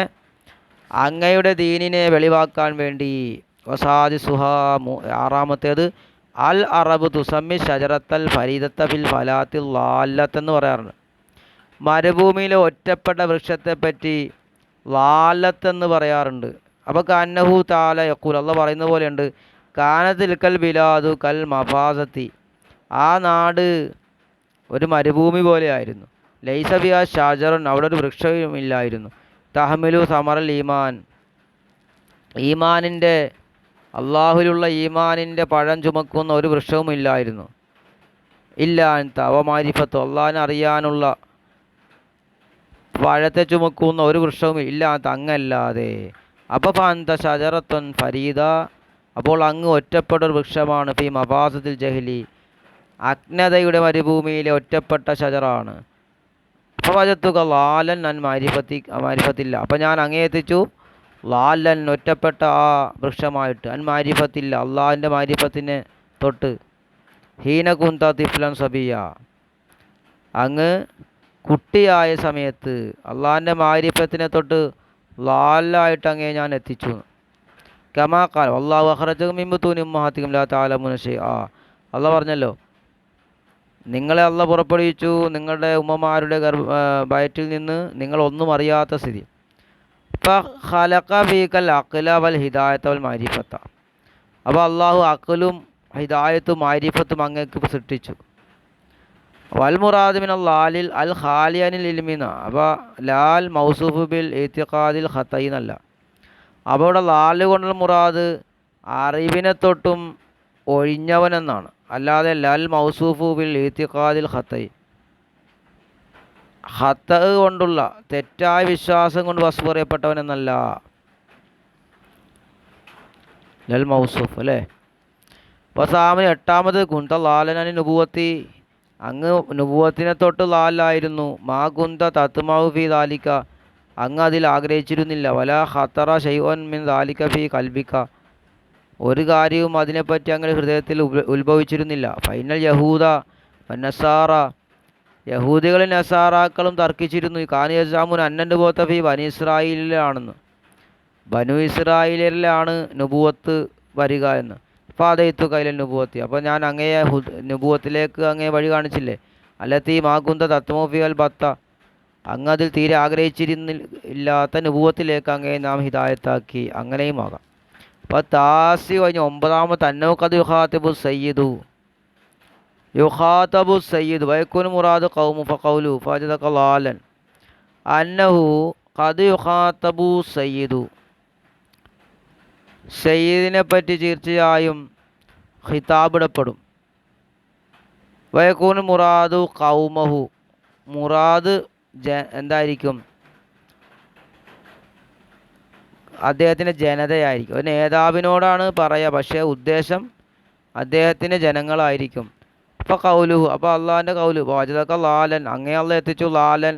അങ്ങയുടെ ദീനിനെ വെളിവാക്കാൻ വേണ്ടി. വസാദിസുഹ, ആറാമത്തേത് അൽ അറബ് തുസമ്മി ഷജറത്തൽ ഫരീദത്ത ഫിൽ ഫലാത്തിൽ ലാല്ലത്തെന്ന് പറയാറുണ്ട്. മരുഭൂമിയിലെ ഒറ്റപ്പെട്ട വൃക്ഷത്തെപ്പറ്റി ലാല്ലത്തെന്ന് പറയാറുണ്ട്. അപ്പോൾ കന്നഹു താല യഖൂൽ, അള്ളാഹ് പറയുന്ന പോലെയുണ്ട് കാനത്തിൽ കൽ ബിലാദു കൽ മഫാസത്തി, ആ നാട് ഒരു മരുഭൂമി പോലെയായിരുന്നു. ലൈസ ബിഹാ ഷാജറുൻ, അവിടെ ഒരു വൃക്ഷവുമില്ലായിരുന്നു. തഹ്മിലു സമറൽ ഈമാൻ, ഈമാനിൻ്റെ അള്ളാഹുലുള്ള ഈമാനിൻ്റെ പഴം ചുമക്കുന്ന ഒരു വൃക്ഷവുമില്ലായിരുന്നു. ഇല്ല തവമാരിഫത്ത്, അള്ളാഹിനെ അറിയാനുള്ള പഴത്തെ ചുമക്കുന്ന ഒരു വൃക്ഷവും ഇല്ല അങ്ങല്ലാതെ. അപ്പോൾ ഫാന്ത ഷജറത്തുൻ ഫരീദ, അപ്പോൾ അങ്ങ് ഒറ്റപ്പെട്ട ഒരു വൃക്ഷമാണ് ഫി മബാസത്തിൽ ജഹലി, അജ്ഞതയുടെ മരുഭൂമിയിലെ ഒറ്റപ്പെട്ട ഷജറാണ്. അപ്പോൾ വജത്തുക ലാലൻ അൻ മാരിഫത്തില്ല. അപ്പോൾ ഞാൻ അങ്ങേ എത്തിച്ചു ലാലൻ ഒറ്റപ്പെട്ട ആ വൃക്ഷമായിട്ട്, അൻ മാരിഫത്തില്ല അള്ളാഹിൻ്റെ മാരിഫത്തിനെ തൊട്ട്, ഹീന കുന്ത തിഫ്ലൻ സബിയ അങ്ങ് കുട്ടിയായ സമയത്ത് അള്ളാഹിൻ്റെ മാരിഫത്തിനെ തൊട്ട് ലാലായിട്ട് അങ്ങേ ഞാൻ എത്തിച്ചു. കമാക്കാൽ അള്ളാഹു അഖ്റജകും മിൻ ബുത്തൂനി ഉമ്മഹാത്തികും ലാ തഅലമൂന ശൈആ, അള്ളാഹ് പറഞ്ഞല്ലോ നിങ്ങളെ അള്ളാഹ് പുറപ്പെടുവിച്ചു നിങ്ങളുടെ ഉമ്മമാരുടെ വയറ്റിൽ നിന്ന് നിങ്ങൾ ഒന്നും അറിയാത്ത സ്ഥിതി. ഇപ്പം ഖലഖ ഫീക്കൽ അഖ്ല വൽ ഹിദായത വൽ മാരിഫത്ത, അപ്പോൾ അള്ളാഹു അഖലും ഹിദായത്തും മാരിഫത്തും അങ്ങേക്ക് സൃഷ്ടിച്ചു. വൽ മുറാദ് മിനൽ ലാലിൽ അൽ ഖാലിയനിൽ ഇൽമിന, അപ്പോൾ ലാൽ മൗസൂഫ് ബിൽ ഇത്തിഖാദിൽ ഖതയിനല്ല. അപ്പോൾ ഇവിടെ ലാല് കൊണ്ടുള്ള മുറാദ് അറിവിനെ തൊട്ടും ഒഴിഞ്ഞവനെന്നാണ്, അല്ലാതെ ലൽ മൗസൂഫു ബിൽ ഇത്തിഖാദിൽ ഖതയി, ഖത കൊണ്ടുള്ള തെറ്റായ വിശ്വാസം കൊണ്ട് വസ്തു പറയപ്പെട്ടവനെന്നല്ല ലൽ മൗസൂഫ് അല്ലേ. അപ്പോൾ സാമന് എട്ടാമത് കുന്ത ലാലനനി നുബുവത്തി, അങ്ങ് നുബുവത്തിനെ തൊട്ട് ലാലായിരുന്നു. മാ കുന്ത തത്മാവു ഫി ദാലിക, അങ്ങ് അതിൽ ആഗ്രഹിച്ചിരുന്നില്ല. വല ഖത്തറ ഷൈഉൻ മിൻ ദാലിക ഫി കൽബിക, ഒരു കാര്യവും അതിനെപ്പറ്റി അങ്ങനെ ഹൃദയത്തിൽ ഉത്ഭവിച്ചിരുന്നില്ല. ഫൈനൽ യഹൂദ നസാറ, യഹൂദികളും നസാറാക്കളും തർക്കിച്ചിരുന്നു. കാനിയസാമുൻ അന്നൻ്റെ പോത്ത ഫി ബനു ഇസ്രായേലിലാണെന്ന്, ബനു ഇസ്രായേലിലാണ് നുബുവത്ത് വരിക എന്ന്. ഫാദയിത്തു കൈലൽ നുബുവത്തി, അപ്പോൾ ഞാൻ അങ്ങയെ നുബുവത്തിലേക്ക് അങ്ങേ വഴി കാണിച്ചില്ലേ. അല്ലത്തി മാകുന്ത തത്മോഫി അൽ ബത്ത, അങ്ങ് അതിൽ തീരെ ആഗ്രഹിച്ചിരുന്നില്ലാത്ത നുബുവത്തിലേക്ക് അങ്ങേ നാം ഹിദായത്താക്കി, അങ്ങനെയും ആകാം. അപ്പോൾ താസി കഴിഞ്ഞ് ഒമ്പതാമത്തെ അന്നൗഖദ് യുഖാത്തിബു സയ്യിദു, യുഖാതബു സയ്യിദ് വയക്കുൻ മുറാദ് ഖൗമു ഫഖൗലു ഫജദക ലാലൻ അന്നഹു ഖദ് യുഖാതബു സയ്യിദു, സയ്യിദിനെ പറ്റി തീർച്ചയായും ഖിതാബിടപ്പെടും. വയക്കൂൻ മുറാദു ഖൗമഹു, മുറാദ് എന്തായിരിക്കും, അദ്ദേഹത്തിൻ്റെ ജനതയായിരിക്കും. ഒരു നേതാവിനോടാണ് പറയുക, പക്ഷേ ഉദ്ദേശം അദ്ദേഹത്തിൻ്റെ ജനങ്ങളായിരിക്കും. അപ്പോൾ കൗലുഹു, അപ്പോൾ അള്ളാഹിൻ്റെ കൗലു വാജദക ലാലൻ, അങ്ങേ അള്ള എത്തിച്ചു ലാലൻ,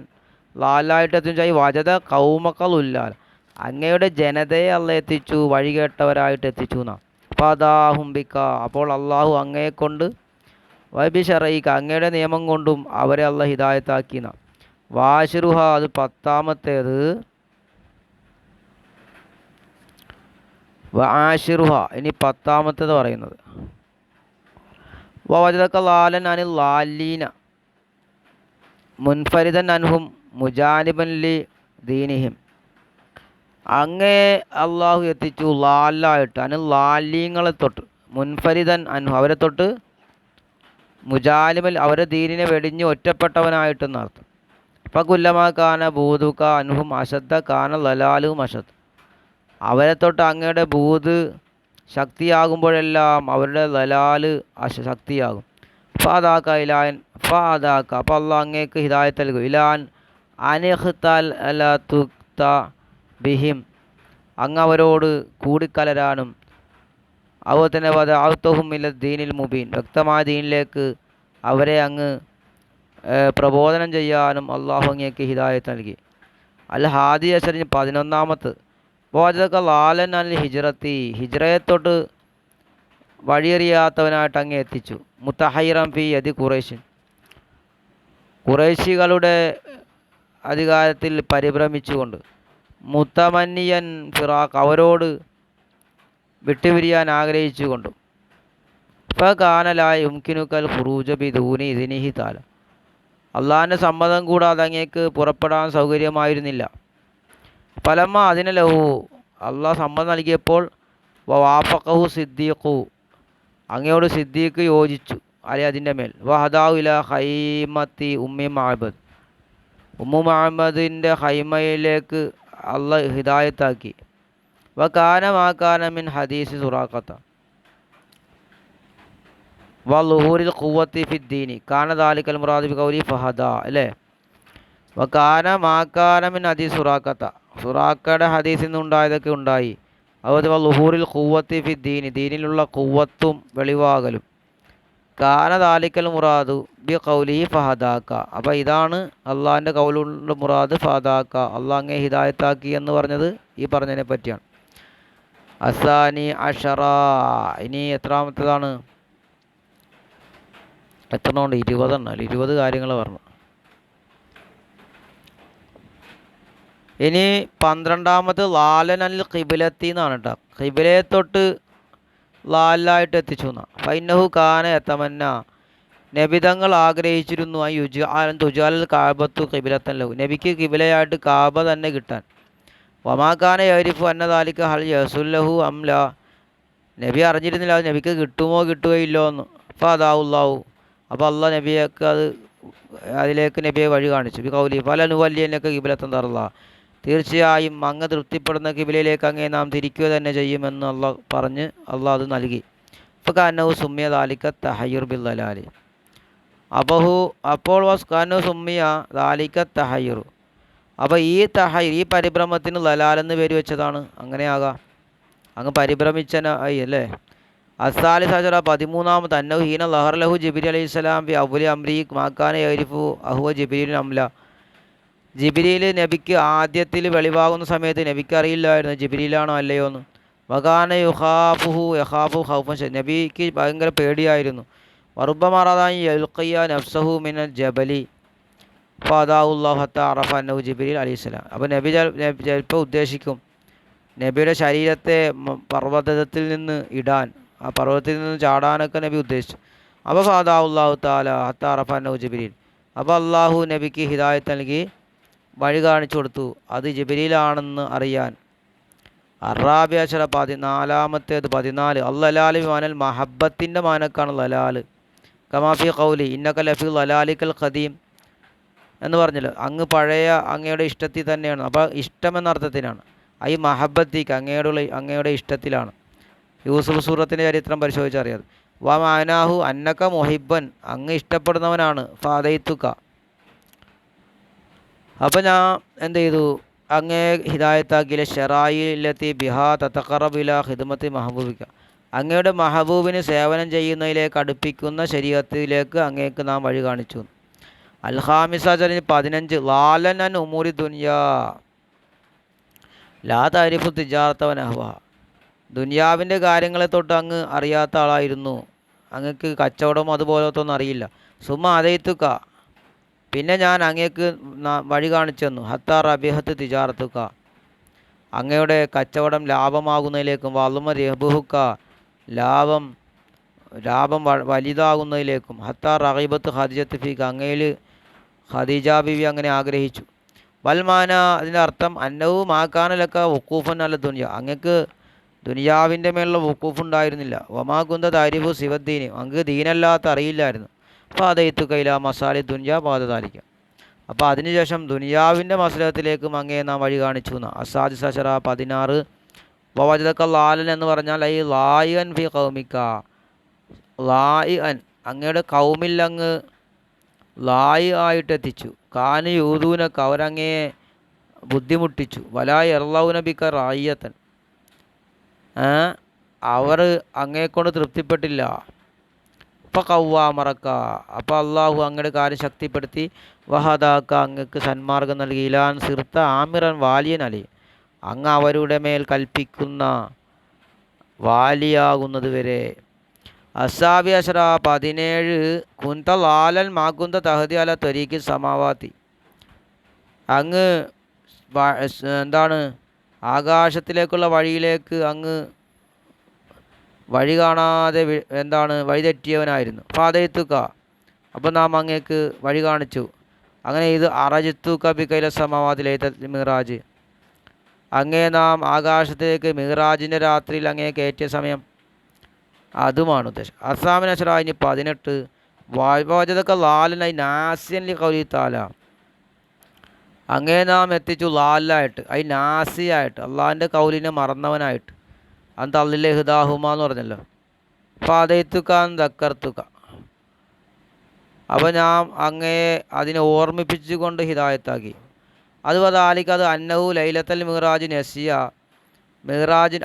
ലാലായിട്ട് എത്തിച്ചു. വാജദ കൗമക്കലുല്ലാൽ, അങ്ങയുടെ ജനതയെ അള്ള എത്തിച്ചു, വഴികേട്ടവരായിട്ട് എത്തിച്ചു എന്നാ. അപ്പോൾ അതാഹുംബിക്ക, അപ്പോൾ അള്ളാഹു അങ്ങയെ കൊണ്ട് വൈബിഷറയിക്ക, അങ്ങയുടെ നിയമം കൊണ്ടും അവരെ അള്ള ഹിദായത്താക്കിന. വാഷിറുഹ, അത് പത്താമത്തേത്. വാഷിറുഹ, ഇനി പത്താമത്തേത് പറയുന്നത് വജദക ലാലൻ അനിൽ ലാലീന മുൻഫരിദൻ അൻഹും മുജാനിബൻ ലി ദീനിഹിം, അങ്ങേ അള്ളാഹു എത്തിച്ചു ലാലായിട്ട്, അനിൽ ലാലീങ്ങളെ തൊട്ട്, മുൻഫരിദൻ അൻഹു അവരെ തൊട്ട്, മുജാലിബൽ അവരെ ദീനിനെ വെടിഞ്ഞ് ഒറ്റപ്പെട്ടവനായിട്ടെന്നർത്ഥം. അപ്പം കുല്ലമാ കാന ബൂതുക അൻഹും അശദ്ദ കാന ലലാലും അശദ്, അവരെ തൊട്ട് അങ്ങയുടെ ബൂത് ശക്തിയാകുമ്പോഴെല്ലാം അവരുടെ ലലാല് ശക്തിയാകും. ഫാദാക്ക ഇലാൻ ഫാദാക്ക, അപ്പോൾ അള്ളാഹ് അങ്ങേക്ക് ഹിദായത്ത് നൽകും. ഇലാൻ അനിഖ്തൽ അല തുക്ത ബിഹിം, അങ്ങ് അവരോട് കൂടിക്കലരാനും, അതുപോലെ തന്നെ വദഅതുഹും ഇല ദീനിൽ മുബീൻ, വ്യക്തമായ ദീനിലേക്ക് അവരെ അങ്ങ് പ്രബോധനം ചെയ്യാനും അള്ളാഹു അങ്ങേക്ക് ഹിദായത്ത് നൽകി. അൽ ഹാദി അശറിന് 11ാമത്തെ വജദക ലാലൻ അൽ ഹിജ്റത്തി, ഹിജ്റയെ തൊട്ട് വഴിയറിയാത്തവനായിട്ട് അങ്ങേ എത്തിച്ചു. മുത്തഹൈറം ഫി യദി ഖുറൈശിൻ, ഖുറൈശികളുടെ അധികാരത്തിൽ പരിഭ്രമിച്ചുകൊണ്ട്, മുത്തമന്നിയൻ ഫിറാഖ് അവരോട് വിട്ടുപിരിയാൻ ആഗ്രഹിച്ചുകൊണ്ടും, ഫകാനലായ യുംകിനുക്കൽ ഖുറൂജ ബിദൂനി ഇദ്നിഹി തആല, അള്ളാഹിൻ്റെ സമ്മതം കൂടാതെ അങ്ങേക്ക് പുറപ്പെടാൻ സൗകര്യമായിരുന്നില്ല. ഫലമ്മ അതിനെ ലഹു, അള്ളാഹ് സമ്മതം നൽകിയപ്പോൾ വാഫഖഹു സിദ്ദീഖു, അങ്ങയോട് സിദ്ദീഖ് യോജിച്ചു അല്ലെ അതിൻ്റെ മേൽ. വഹദാഹു ഇല ഹൈമത്തി ഉമ്മി മഅബദ്, ഉമ്മു മഅബദിൻ്റെ ഹൈമയിലേക്ക് അള്ളാഹ് ഹിദായത്താക്കി. വകാന മാകാന മിൻ ഹദീസ് സുറാഖത്ത വലുഹൂരിൽ ഖുവത്തി ഫിദ്ദീനി കാന ദാലിക്കൽ മുറാദ് ബി ഖൗലി ഫഹദ അല്ലേ. വകാന മാകാന മിൻ ഹദീസ് സുറാഖത്ത, സുറാഖയുടെ ഹദീസിൽ നിന്നുണ്ടായതൊക്കെ ഉണ്ടായി. അതുപോലെ ലുഹൂറിൽ ഖുവ്വത്തി ഫി ദീനി, ദീനിലുള്ള ഖുവ്വത്തും വെളിവാകലും. കാന ദാലിക്കൽ മുറാദു ബി ഖൗലി ഫഹദാക്ക. അപ്പോൾ ഇതാണ് അള്ളാഹിൻ്റെ കൗലുള്ള മുറാദ് ഫഹദാക്ക, അള്ളാഹ് അങ്ങേ ഹിദായത്താക്കി എന്ന് പറഞ്ഞത് ഈ പറഞ്ഞതിനെ പറ്റിയാണ്. അസാനി അഷറ, ഇനി എത്രാമത്തേതാണ്? എത്രണ്ണമുണ്ട്? 20 എണ്ണം, 20 കാര്യങ്ങൾ പറഞ്ഞു. ഇനി 12ാമത് ലാലനൽ ഖിബിലത്തി എന്നാണ് കേട്ടോ. ഖിബിലയെ തൊട്ട് ലാലായിട്ട് എത്തിച്ചു എന്നാ. ഫൈനഹു കാന എത്തമന്ന, നബിതങ്ങൾ ആഗ്രഹിച്ചിരുന്നു ആ തുജാലൽ കാബത്തു ഖിബിലത്തൻ ലഹു, നബിക്ക് ഖിബിലയായിട്ട് കാബ തന്നെ കിട്ടാൻ. വമാക്കാന യരിഫു അന്നദാലിക ഹൽ യസുല്ലഹു അംല, നബി അറിഞ്ഞിരുന്നില്ല അത് നബിക്ക് കിട്ടുമോ കിട്ടുകയില്ലോ എന്ന്. അപ്പോൾ അതാവുല്ലാവു, അപ്പോൾ അള്ളാഹ് നബിയൊക്കെ അതിലേക്ക് നബിയെ വഴി കാണിച്ചു. ബി കൗലി പല നുവല്യനൊക്കെ ഖിബിലത്തൻ തറല്ല, തീർച്ചയായും അങ്ങ് തൃപ്തിപ്പെടുന്ന ഖിബിലയിലേക്ക് അങ്ങേ നാം തിരിക്കുക തന്നെ ചെയ്യുമെന്ന് അള്ളാഹ് പറഞ്ഞ് അള്ളാഹ് അത് നൽകി. ഇപ്പോൾ കാനഹു സുമ്മിയ ദാലിക തഹയ്യുർ ബിൽ ദലാലി, അപ്പോൾ കാനഹു സുമ്മിയ ദാലിക തഹയ്യുർ, അപ്പോൾ ഈ തഹയ്യുർ, ഈ പരിഭ്രമത്തിന് ദലാലെന്ന് പേര് വെച്ചതാണ്. അങ്ങനെയാകാം, അങ്ങ് പരിഭ്രമിച്ചനായി അല്ലേ. അസാലി സജറ 13ാമത് അന്നഹു ഹീന ലഹർ ലഹു ജിബ്രീൽ അലൈഹിസ്സലാം ബി അവലി അംരി മാക്കാന യരിഫു അഹുവ ജിബ്രീൽ അംല, ജിബ്രീൽ നബിക്ക് ആദ്യത്തിൽ വെളിവാകുന്ന സമയത്ത് നബിക്ക് അറിയില്ലായിരുന്നു ജിബ്രീലാണോ അല്ലയോ എന്ന്. വകാന യഖാഫു ഖൗഫൻ, നബിക്ക് ഭയങ്കര പേടിയായിരുന്നു. വറുബമാറാദാൻ യൽഖിയ നഫ്സഹു മിനൽ ജബലി ഫഅദാഉല്ലാഹു ഹത്താ അറഫ അന്നഹു ജിബ്രീൽ അലൈഹിസ്സലാം. അപ്പോൾ നബി ചിലപ്പോൾ ഉദ്ദേശിക്കും നബിയുടെ ശരീരത്തെ പർവ്വതത്തിൽ നിന്ന് ഇടാൻ, ആ പർവ്വതത്തിൽ നിന്ന് ചാടാനൊക്കെ നബി ഉദ്ദേശിച്ചു. അപ്പോൾ ഫഅദാഉല്ലാഹു തആല ഹത്താ അറഫ അന്നഹു ജിബ്രീൽ, അപ്പോൾ അള്ളാഹു നബിക്ക് ഹിദായത്ത് നൽകി വഴി കാണിച്ചു കൊടുത്തു അത് ജിബ്രീലാണെന്ന് അറിയാൻ. അറാബി അഷറ 14ാമത്തേത് 14 അല്ലലാലി മാനൽ മഹബത്തിൻ്റെ മാനക്കാണ് ലലാൽ. കമാഫി ഖൗലി ഇന്നക ലഫി ലലാലിക്കൽ ഖദീം എന്ന് പറഞ്ഞല്ലോ, അങ്ങ് പഴയ അങ്ങയുടെ ഇഷ്ടത്തിൽ തന്നെയാണ്. അപ്പോൾ ഇഷ്ടം എന്ന അർത്ഥത്തിനാണ്. ഈ മഹബത്തിക്ക് അങ്ങയുടെ ഇഷ്ടത്തിലാണ്. യൂസുഫ് സൂറത്തിൻ്റെ ചരിത്രം പരിശോധിച്ചറിയാതെ. വ മാനാഹു അന്നക മൊഹിബൻ, അങ്ങ് ഇഷ്ടപ്പെടുന്നവനാണ്. ഫാദൈത്തുക, അപ്പോൾ ഞാൻ എന്ത് ചെയ്തു, അങ്ങേ ഹിദായത്താക്കിയിലെ ഷെറായിലെത്തി ബിഹാ തതഖറബില ഖിദ്മത്തി മഹബൂബിക്ക, അങ്ങയുടെ മഹബൂബിന് സേവനം ചെയ്യുന്നതിലേക്ക് അടുപ്പിക്കുന്ന ശരീഅത്തിലേക്ക് അങ്ങേക്ക് നാം വഴി കാണിച്ചു. അൽ ഖാമിസ 15 ലാലൻ ഉമൂരി ദുനിയാ ലാ താരിഫു തിജാറത്തവൻ അഹ്വ, ദുനിയാവിൻ്റെ കാര്യങ്ങളെ തൊട്ട് അങ്ങ് അറിയാത്ത ആളായിരുന്നു, അങ്ങക്ക് കച്ചവടം അതുപോലത്തൊന്നും അറിയില്ല. സുമ അതൈത്തുക, പിന്നെ ഞാൻ അങ്ങേക്ക് വഴി കാണിച്ചു തന്നു. ഹത്താ റബിഹത്ത് തിജാറത്തുക, അങ്ങയുടെ കച്ചവടം ലാഭമാകുന്നതിലേക്കും. വലുമ രബുഹുക്ക, ലാഭം വലുതാകുന്നതിലേക്കും. ഹത്താ റഗീബത്ത് ഖദീജത്ത് ഫീക, അങ്ങയിൽ ഖദീജ ബിവി അങ്ങനെ ആഗ്രഹിച്ചു. വൽമാന, അതിൻ്റെ അർത്ഥം അന്നവും മാക്കാനലൊക്കെ വഖൂഫൻ അല്ല ദുനിയ, അങ്ങക്ക് ദുനിയാവിൻ്റെ മേലുള്ള വഖൂഫ് ഉണ്ടായിരുന്നില്ല. വമാകുന്ത താരിഫു സിവദ്ദീന്, അങ്ങ് ദീനല്ലാത്ത അറിയില്ലായിരുന്നു. അപ്പോൾ അതേത്തു കൈല മസാലി ദുനിയ ബാധതാലിക്കാം, അപ്പോൾ അതിനുശേഷം ദുനിയാവിൻ്റെ മസലത്തിലേക്കും അങ്ങേ നാം വഴി കാണിച്ചു എന്നാണ്. അസാദി സഷറ 16 വവജദക ലാലൻ എന്ന് പറഞ്ഞാൽ ഐ ലായിൻ ഫി കൗമിക്ക, ലായിൻ അങ്ങയുടെ കൗമിൽ അങ്ങ് ലായി ആയിട്ടെത്തിച്ചു. കാന് യൂദൂനക്ക, അവരങ്ങയെ ബുദ്ധിമുട്ടിച്ചു. വലായി എർലൗനബിക്ക റായിയത്തൻ, അവർ അങ്ങയെക്കൊണ്ട് തൃപ്തിപ്പെട്ടില്ല. അപ്പോൾ കവ്വാമറക്ക, അപ്പോൾ അള്ളാഹു അങ്ങയുടെ കാര്യം ശക്തിപ്പെടുത്തി. വഹദാക്ക, അങ്ങക്ക് സന്മാർഗം നൽകി. ഇലാൻ സിർത്ത ആമിറൻ വാലിയൻ അലി, അങ്ങ് അവരുടെ മേൽ കൽപ്പിക്കുന്ന വാലിയാകുന്നത് വരെ. അസാബി അഷറ 17 കുന്ത ലാലൻ മാകുന്ത തഹദി അല ത്വരീഖി സമാവാത്തി, അങ്ങ് എന്താണ് ആകാശത്തിലേക്കുള്ള വഴിയിലേക്ക് അങ്ങ് വഴി കാണാതെ എന്താണ് വഴിതെറ്റിയവനായിരുന്നു. ഫാദയത്തുക, അപ്പോൾ നാം അങ്ങേക്ക് വഴി കാണിച്ചു. അങ്ങനെ ഇത് അറജിത്തുക ബി കൈല സമാവാതിലേത്ത മിറാജ്, അങ്ങേ നാം ആകാശത്തിലേക്ക് മിറാജിൻ്റെ രാത്രിയിൽ അങ്ങേ കയറ്റിയ സമയം, അതുമാണ് ഉദ്ദേശം. അസാമിൻ അഷറായിന് 18 വാജതൊക്കെ ലാലനായി നാസിയൻ ലി കൗലി താല, അങ്ങേ നാം എത്തിച്ചു ലാലായിട്ട്, നാസിയായിട്ട്, അള്ളാഹിൻ്റെ കൗലിനെ മറന്നവനായിട്ട്. അന്ത അല്ലിലെ ഹിദാഹുമ എന്ന് പറഞ്ഞല്ലോ. ഫാദൈത്തുക്കാൻ ദക്കർത്തുക, അപ്പോൾ ഞാൻ അങ്ങയെ അതിനെ ഓർമ്മിപ്പിച്ചുകൊണ്ട് ഹിദായത്താക്കി. അതുപോലെ ആലിക്ക് അത് അന്നഹു ലൈലത്തൽ മിറാജ് നസിയ,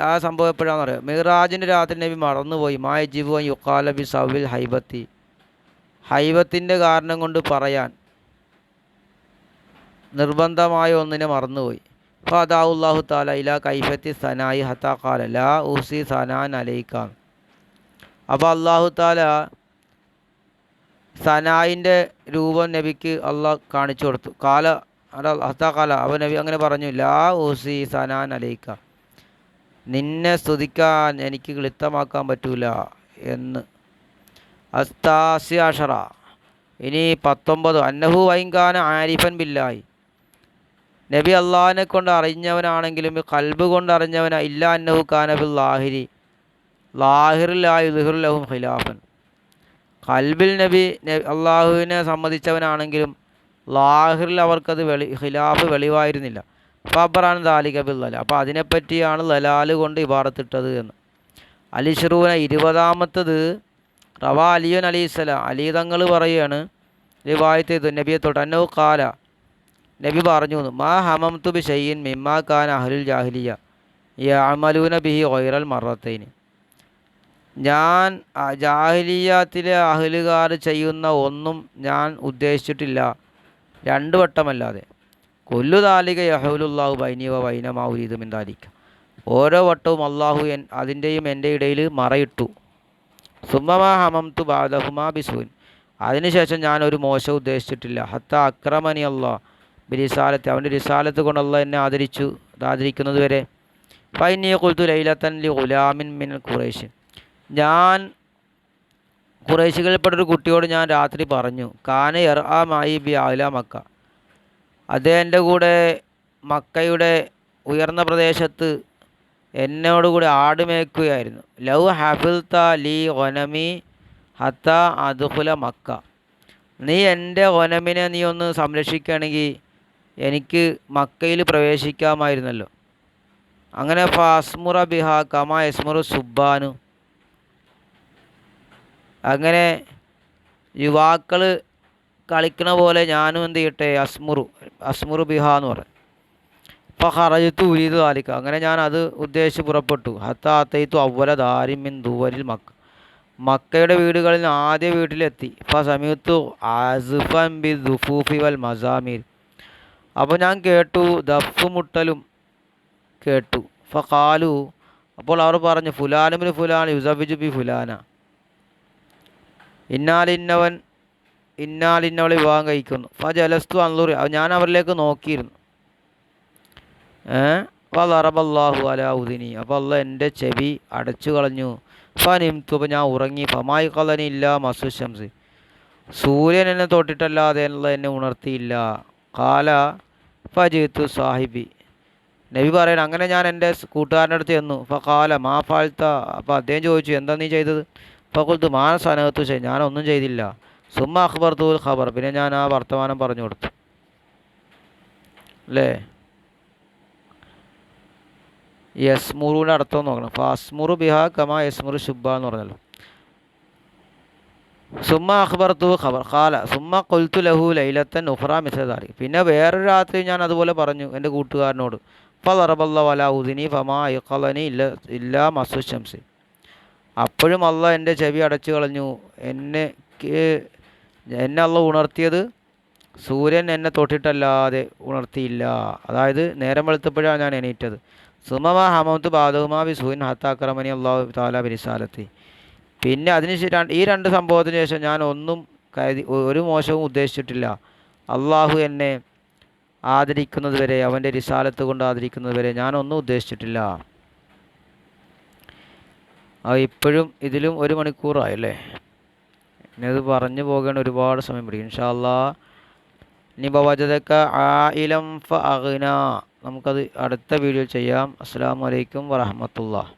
ആ സംഭവം എപ്പോഴാണെന്ന് അറിയാം. മിഹ്റാജിൻ്റെ രാത്രി നബി മറന്നുപോയി. മായ ജിബു യുക്കാല ബി സവിൽ ഹൈബത്തി, ഹൈബത്തിൻ്റെ കാരണം കൊണ്ട് പറയാൻ നിർബന്ധമായ ഒന്നിനെ മറന്നുപോയി. അപ്പോൾ അതാഹുല്ലാഹു താല ഇലാ കൈഫത്തി സനായി ഹത്താ കാല ലാ ഉസി സനാൻ അലൈക്കാൻ. അപ്പോൾ അള്ളാഹു താല സനായിൻ്റെ രൂപം നബിക്ക് അള്ളാഹ് കാണിച്ചു കൊടുത്തു. കാല ഹത്താ കാല, അപ്പോൾ നബി അങ്ങനെ പറഞ്ഞു, ലാ ഉസി സനാൻ അലൈക്ക, നിന്നെ സ്തുതിക്കാൻ എനിക്ക് ക്ലിപ്തമാക്കാൻ പറ്റൂല എന്ന്. അസ്താസിഅഷറ, ഇനി 19, അന്നഹു വൈങ്കാന ആരിഫൻ ബില്ലാഹി, നബി അള്ളാഹിനെ കൊണ്ട് അറിഞ്ഞവനാണെങ്കിലും കൽബ് കൊണ്ട് അറിഞ്ഞവനാ. ഇല്ല അന്നഹു കാന ബിൽ ലാഹിരി, ലാഹിറിലായി യുദ്ഹിറുലഹും ഖിലാഫൻ, കൽബിൽ നബി അള്ളാഹുവിനെ സമ്മതിച്ചവനാണെങ്കിലും ലാഹിറിൽ അവർക്കത് ഖിലാഫ് വെളിവായിരുന്നില്ല. ഫബറാൻ ദാലിക ബിൽ ലലാൽ, അപ്പോൾ അതിനെപ്പറ്റിയാണ് ലലാൽ കൊണ്ട് ഇബാറത്തിട്ടത് എന്ന്. അലിഷ്റൂന 20-ാമത്തത് റവാ അലിയുൻ അലിസ്സലാം, അലി തങ്ങൾ പറയുകയാണ് റിവായത്ത് ചെയ്തു നബിയെ തൊട്ട്, അന്നഹു ഖാല, നബി പറഞ്ഞു, മാ ഹമംതു ബി ഷൈഇൻ മിമ്മാ കാന അഹ്ലുൽ ജാഹിലിയ്യ യഅമലൂന ബിഹി ഗൈറൽ മറത്തൈൻ, ഞാൻ ജാഹിലിയ്യത്തിലെ അഹ്ലുകാർ ചെയ്യുന്ന ഒന്നും ഞാൻ ഉദ്ദേശിച്ചിട്ടില്ല 2 വട്ടമല്ലാതെ. കൊല്ലു ദാലിക യഹുലുല്ലാഹു ബൈനി വ ബൈന മാ ഉരീദു മിൻ ദാലിക, ഓരോ വട്ടവും അള്ളാഹു അതിൻ്റെയും എൻ്റെ ഇടയിൽ മറയിട്ടു. സുമ്മമാ ഹമംതു ബഅദഹുമാ ബിസൂൻ, അതിനുശേഷം ഞാൻ ഒരു മോശം ഉദ്ദേശിച്ചിട്ടില്ല. ഹത്ത അക്രമനി അള്ളാഹ് ബിരിസാലത്ത്, അവൻ്റെ റിസാലത്ത് കൊണ്ട് അള്ളാഹ് എന്നെ ആദരിക്കുന്നത് വരെ. ഫൈനി ഖുൽതു ലൈലത്തൻ ലി ഗുലാമിൻ മിൻ ഖുറൈശ്, ഞാൻ ഖുറൈശികളിൽപ്പെട്ടൊരു കുട്ടിയോട് ഞാൻ രാത്രി പറഞ്ഞു, കാന യർആ മായി ബി അല മക്ക, അദ്ദേഹത്തിൻ്റെ കൂടെ മക്കയുടെ ഉയർന്ന പ്രദേശത്ത് എന്നോടുകൂടി ആട് മേയ്ക്കുകയായിരുന്നു. ലൗ ഹഫിൽത ലി ഗനമി ഹത്ത അദ്ഖുല മക്ക, നീ എൻ്റെ ഗനമിനെ നീ ഒന്ന് സംരക്ഷിക്കുകയാണെങ്കിൽ എനിക്ക് മക്കയിൽ പ്രവേശിക്കാമായിരുന്നല്ലോ. അങ്ങനെ ഫസ്മുറ ബിഹ കമാ യസ്മുറു സുബ്ബാനു, അങ്ങനെ യുവാക്കൾ കളിക്കണ പോലെ ഞാനും എന്ത് ചെയ്യട്ടെ, അസ്മുറു ബിഹ എന്ന് പറയും. അപ്പോൾ ഹറജത്തു ഉരീദ് താലിക്ക, അങ്ങനെ ഞാൻ അത് ഉദ്ദേശിച്ച് പുറപ്പെട്ടു. ഹത്ത അത്തൈത്തു അവല ദാരിൻ മിൻ ദുവരിൽ മക്കയുടെ വീടുകളിൽ ആദ്യ വീട്ടിലെത്തി. അപ്പോൾ സമയത്തു ആസിഫൻ ബി ദുഫൂഫി വൽ മസാമീർ, അപ്പോൾ ഞാൻ കേട്ടു ദഫ് മുട്ടലും കേട്ടു. ഫഖാലു, അപ്പോൾ അവർ പറഞ്ഞു, ഫുലാനുബിന് ഫുലാൻ യുസബിജു ബി ഫുലാന, ഇന്നാലിന്നവളെ വിവാഹം കഴിക്കുന്നു. ഫജലസ്തു അൻളുറി, ഞാൻ അവരിലേക്ക് നോക്കിയിരുന്നു. ഫളറബല്ലാഹു അലാ ഉദിനി, അപ്പോൾ അള്ളാഹ് എൻ്റെ ചെവി അടച്ചു കളഞ്ഞു. ഫനിംതു, അപ്പോൾ ഞാൻ ഉറങ്ങി. ഫമായി ഖലനി ഇല്ലാ മസ്സു ശംസ്, സൂര്യൻ എന്നെ തൊട്ടിട്ടല്ലാതെ എന്നെ ഉണർത്തിയില്ല. ഖാല ഫജിത്തു സാഹിബി, നബി പറയണം, അങ്ങനെ ഞാൻ എൻ്റെ കൂട്ടുകാരൻ്റെ അടുത്ത് ചെന്നു. ഫഖാല മാ ഫഅൽത, അപ്പോൾ അദ്ദേഹം ചോദിച്ചു, എന്താ നീ ചെയ്തത്? ഫഖുൽതു മാ സനഅതു ഷൈ, ഞാനൊന്നും ചെയ്തില്ല. സുമ്മ അഖ്ബർതുൽ ഖബർ, പിന്നെ ഞാൻ ആ വർത്തമാനം പറഞ്ഞു കൊടുത്തു. അല്ലേ? യസ്മുറുടെ അർത്ഥം നോക്കണം. ഫസ്മുറു ബിഹ കമാ യസ്മുറു ശുബ്ബ എന്ന് പറഞ്ഞല്ലോ. സുമ്മ അഖ്ബർതു ഖബർ ഖാല സുമ്മ ഖുൽതു ലഹു ലൈലത്തൻ ഉഖ്റ മിസ്ല ദാലിക, പിന്നെ വേറൊരു രാത്രി ഞാൻ അതുപോലെ പറഞ്ഞു എൻ്റെ കൂട്ടുകാരനോട്. ഫളറബല്ലാഹു അലാ ഉദിനി ഫമാ യഖലനി ഇല്ലാ മസ്സു ശംസി, അപ്പോഴും അള്ളാഹ് എൻ്റെ ചെവി അടച്ചു കളഞ്ഞു. എന്നെ അള്ളാഹ് ഉണർത്തിയത് സൂര്യൻ എന്നെ തൊട്ടിട്ടല്ലാതെ ഉണർത്തിയില്ല. അതായത് നേരം വെളുത്തപ്പോഴാണ് ഞാൻ എണീറ്റത്. സുമമാ ഹമംതു ബാദഹുമാ ബി സൂൻ ഹത്ത അക്രമനി അള്ളാഹു തആല ബിരിസാലത്തി, പിന്നെ ഈ 2 സംഭവത്തിന് ശേഷം ഞാൻ ഒന്നും ഒരു മോശവും ഉദ്ദേശിച്ചിട്ടില്ല. അള്ളാഹു എന്നെ ആദരിക്കുന്നത് വരെ, അവൻ്റെ റിസാലത്ത് കൊണ്ട് ആദരിക്കുന്നത് വരെ ഞാനൊന്നും ഉദ്ദേശിച്ചിട്ടില്ല. ഇപ്പോഴും ഇതിലും 1 മണിക്കൂറായല്ലേ. ഇനി അത് പറഞ്ഞു പോകേണ്ട ഒരുപാട് സമയം പിടിക്കും. ഇൻഷാ അല്ലാഹ് ഇനി ബവജദക ആയിലം ഫഅഗ്ന, നമുക്കത് അടുത്ത വീഡിയോ ചെയ്യാം. അസ്സലാമു അലൈക്കും വറഹ്മത്തുള്ളാഹി.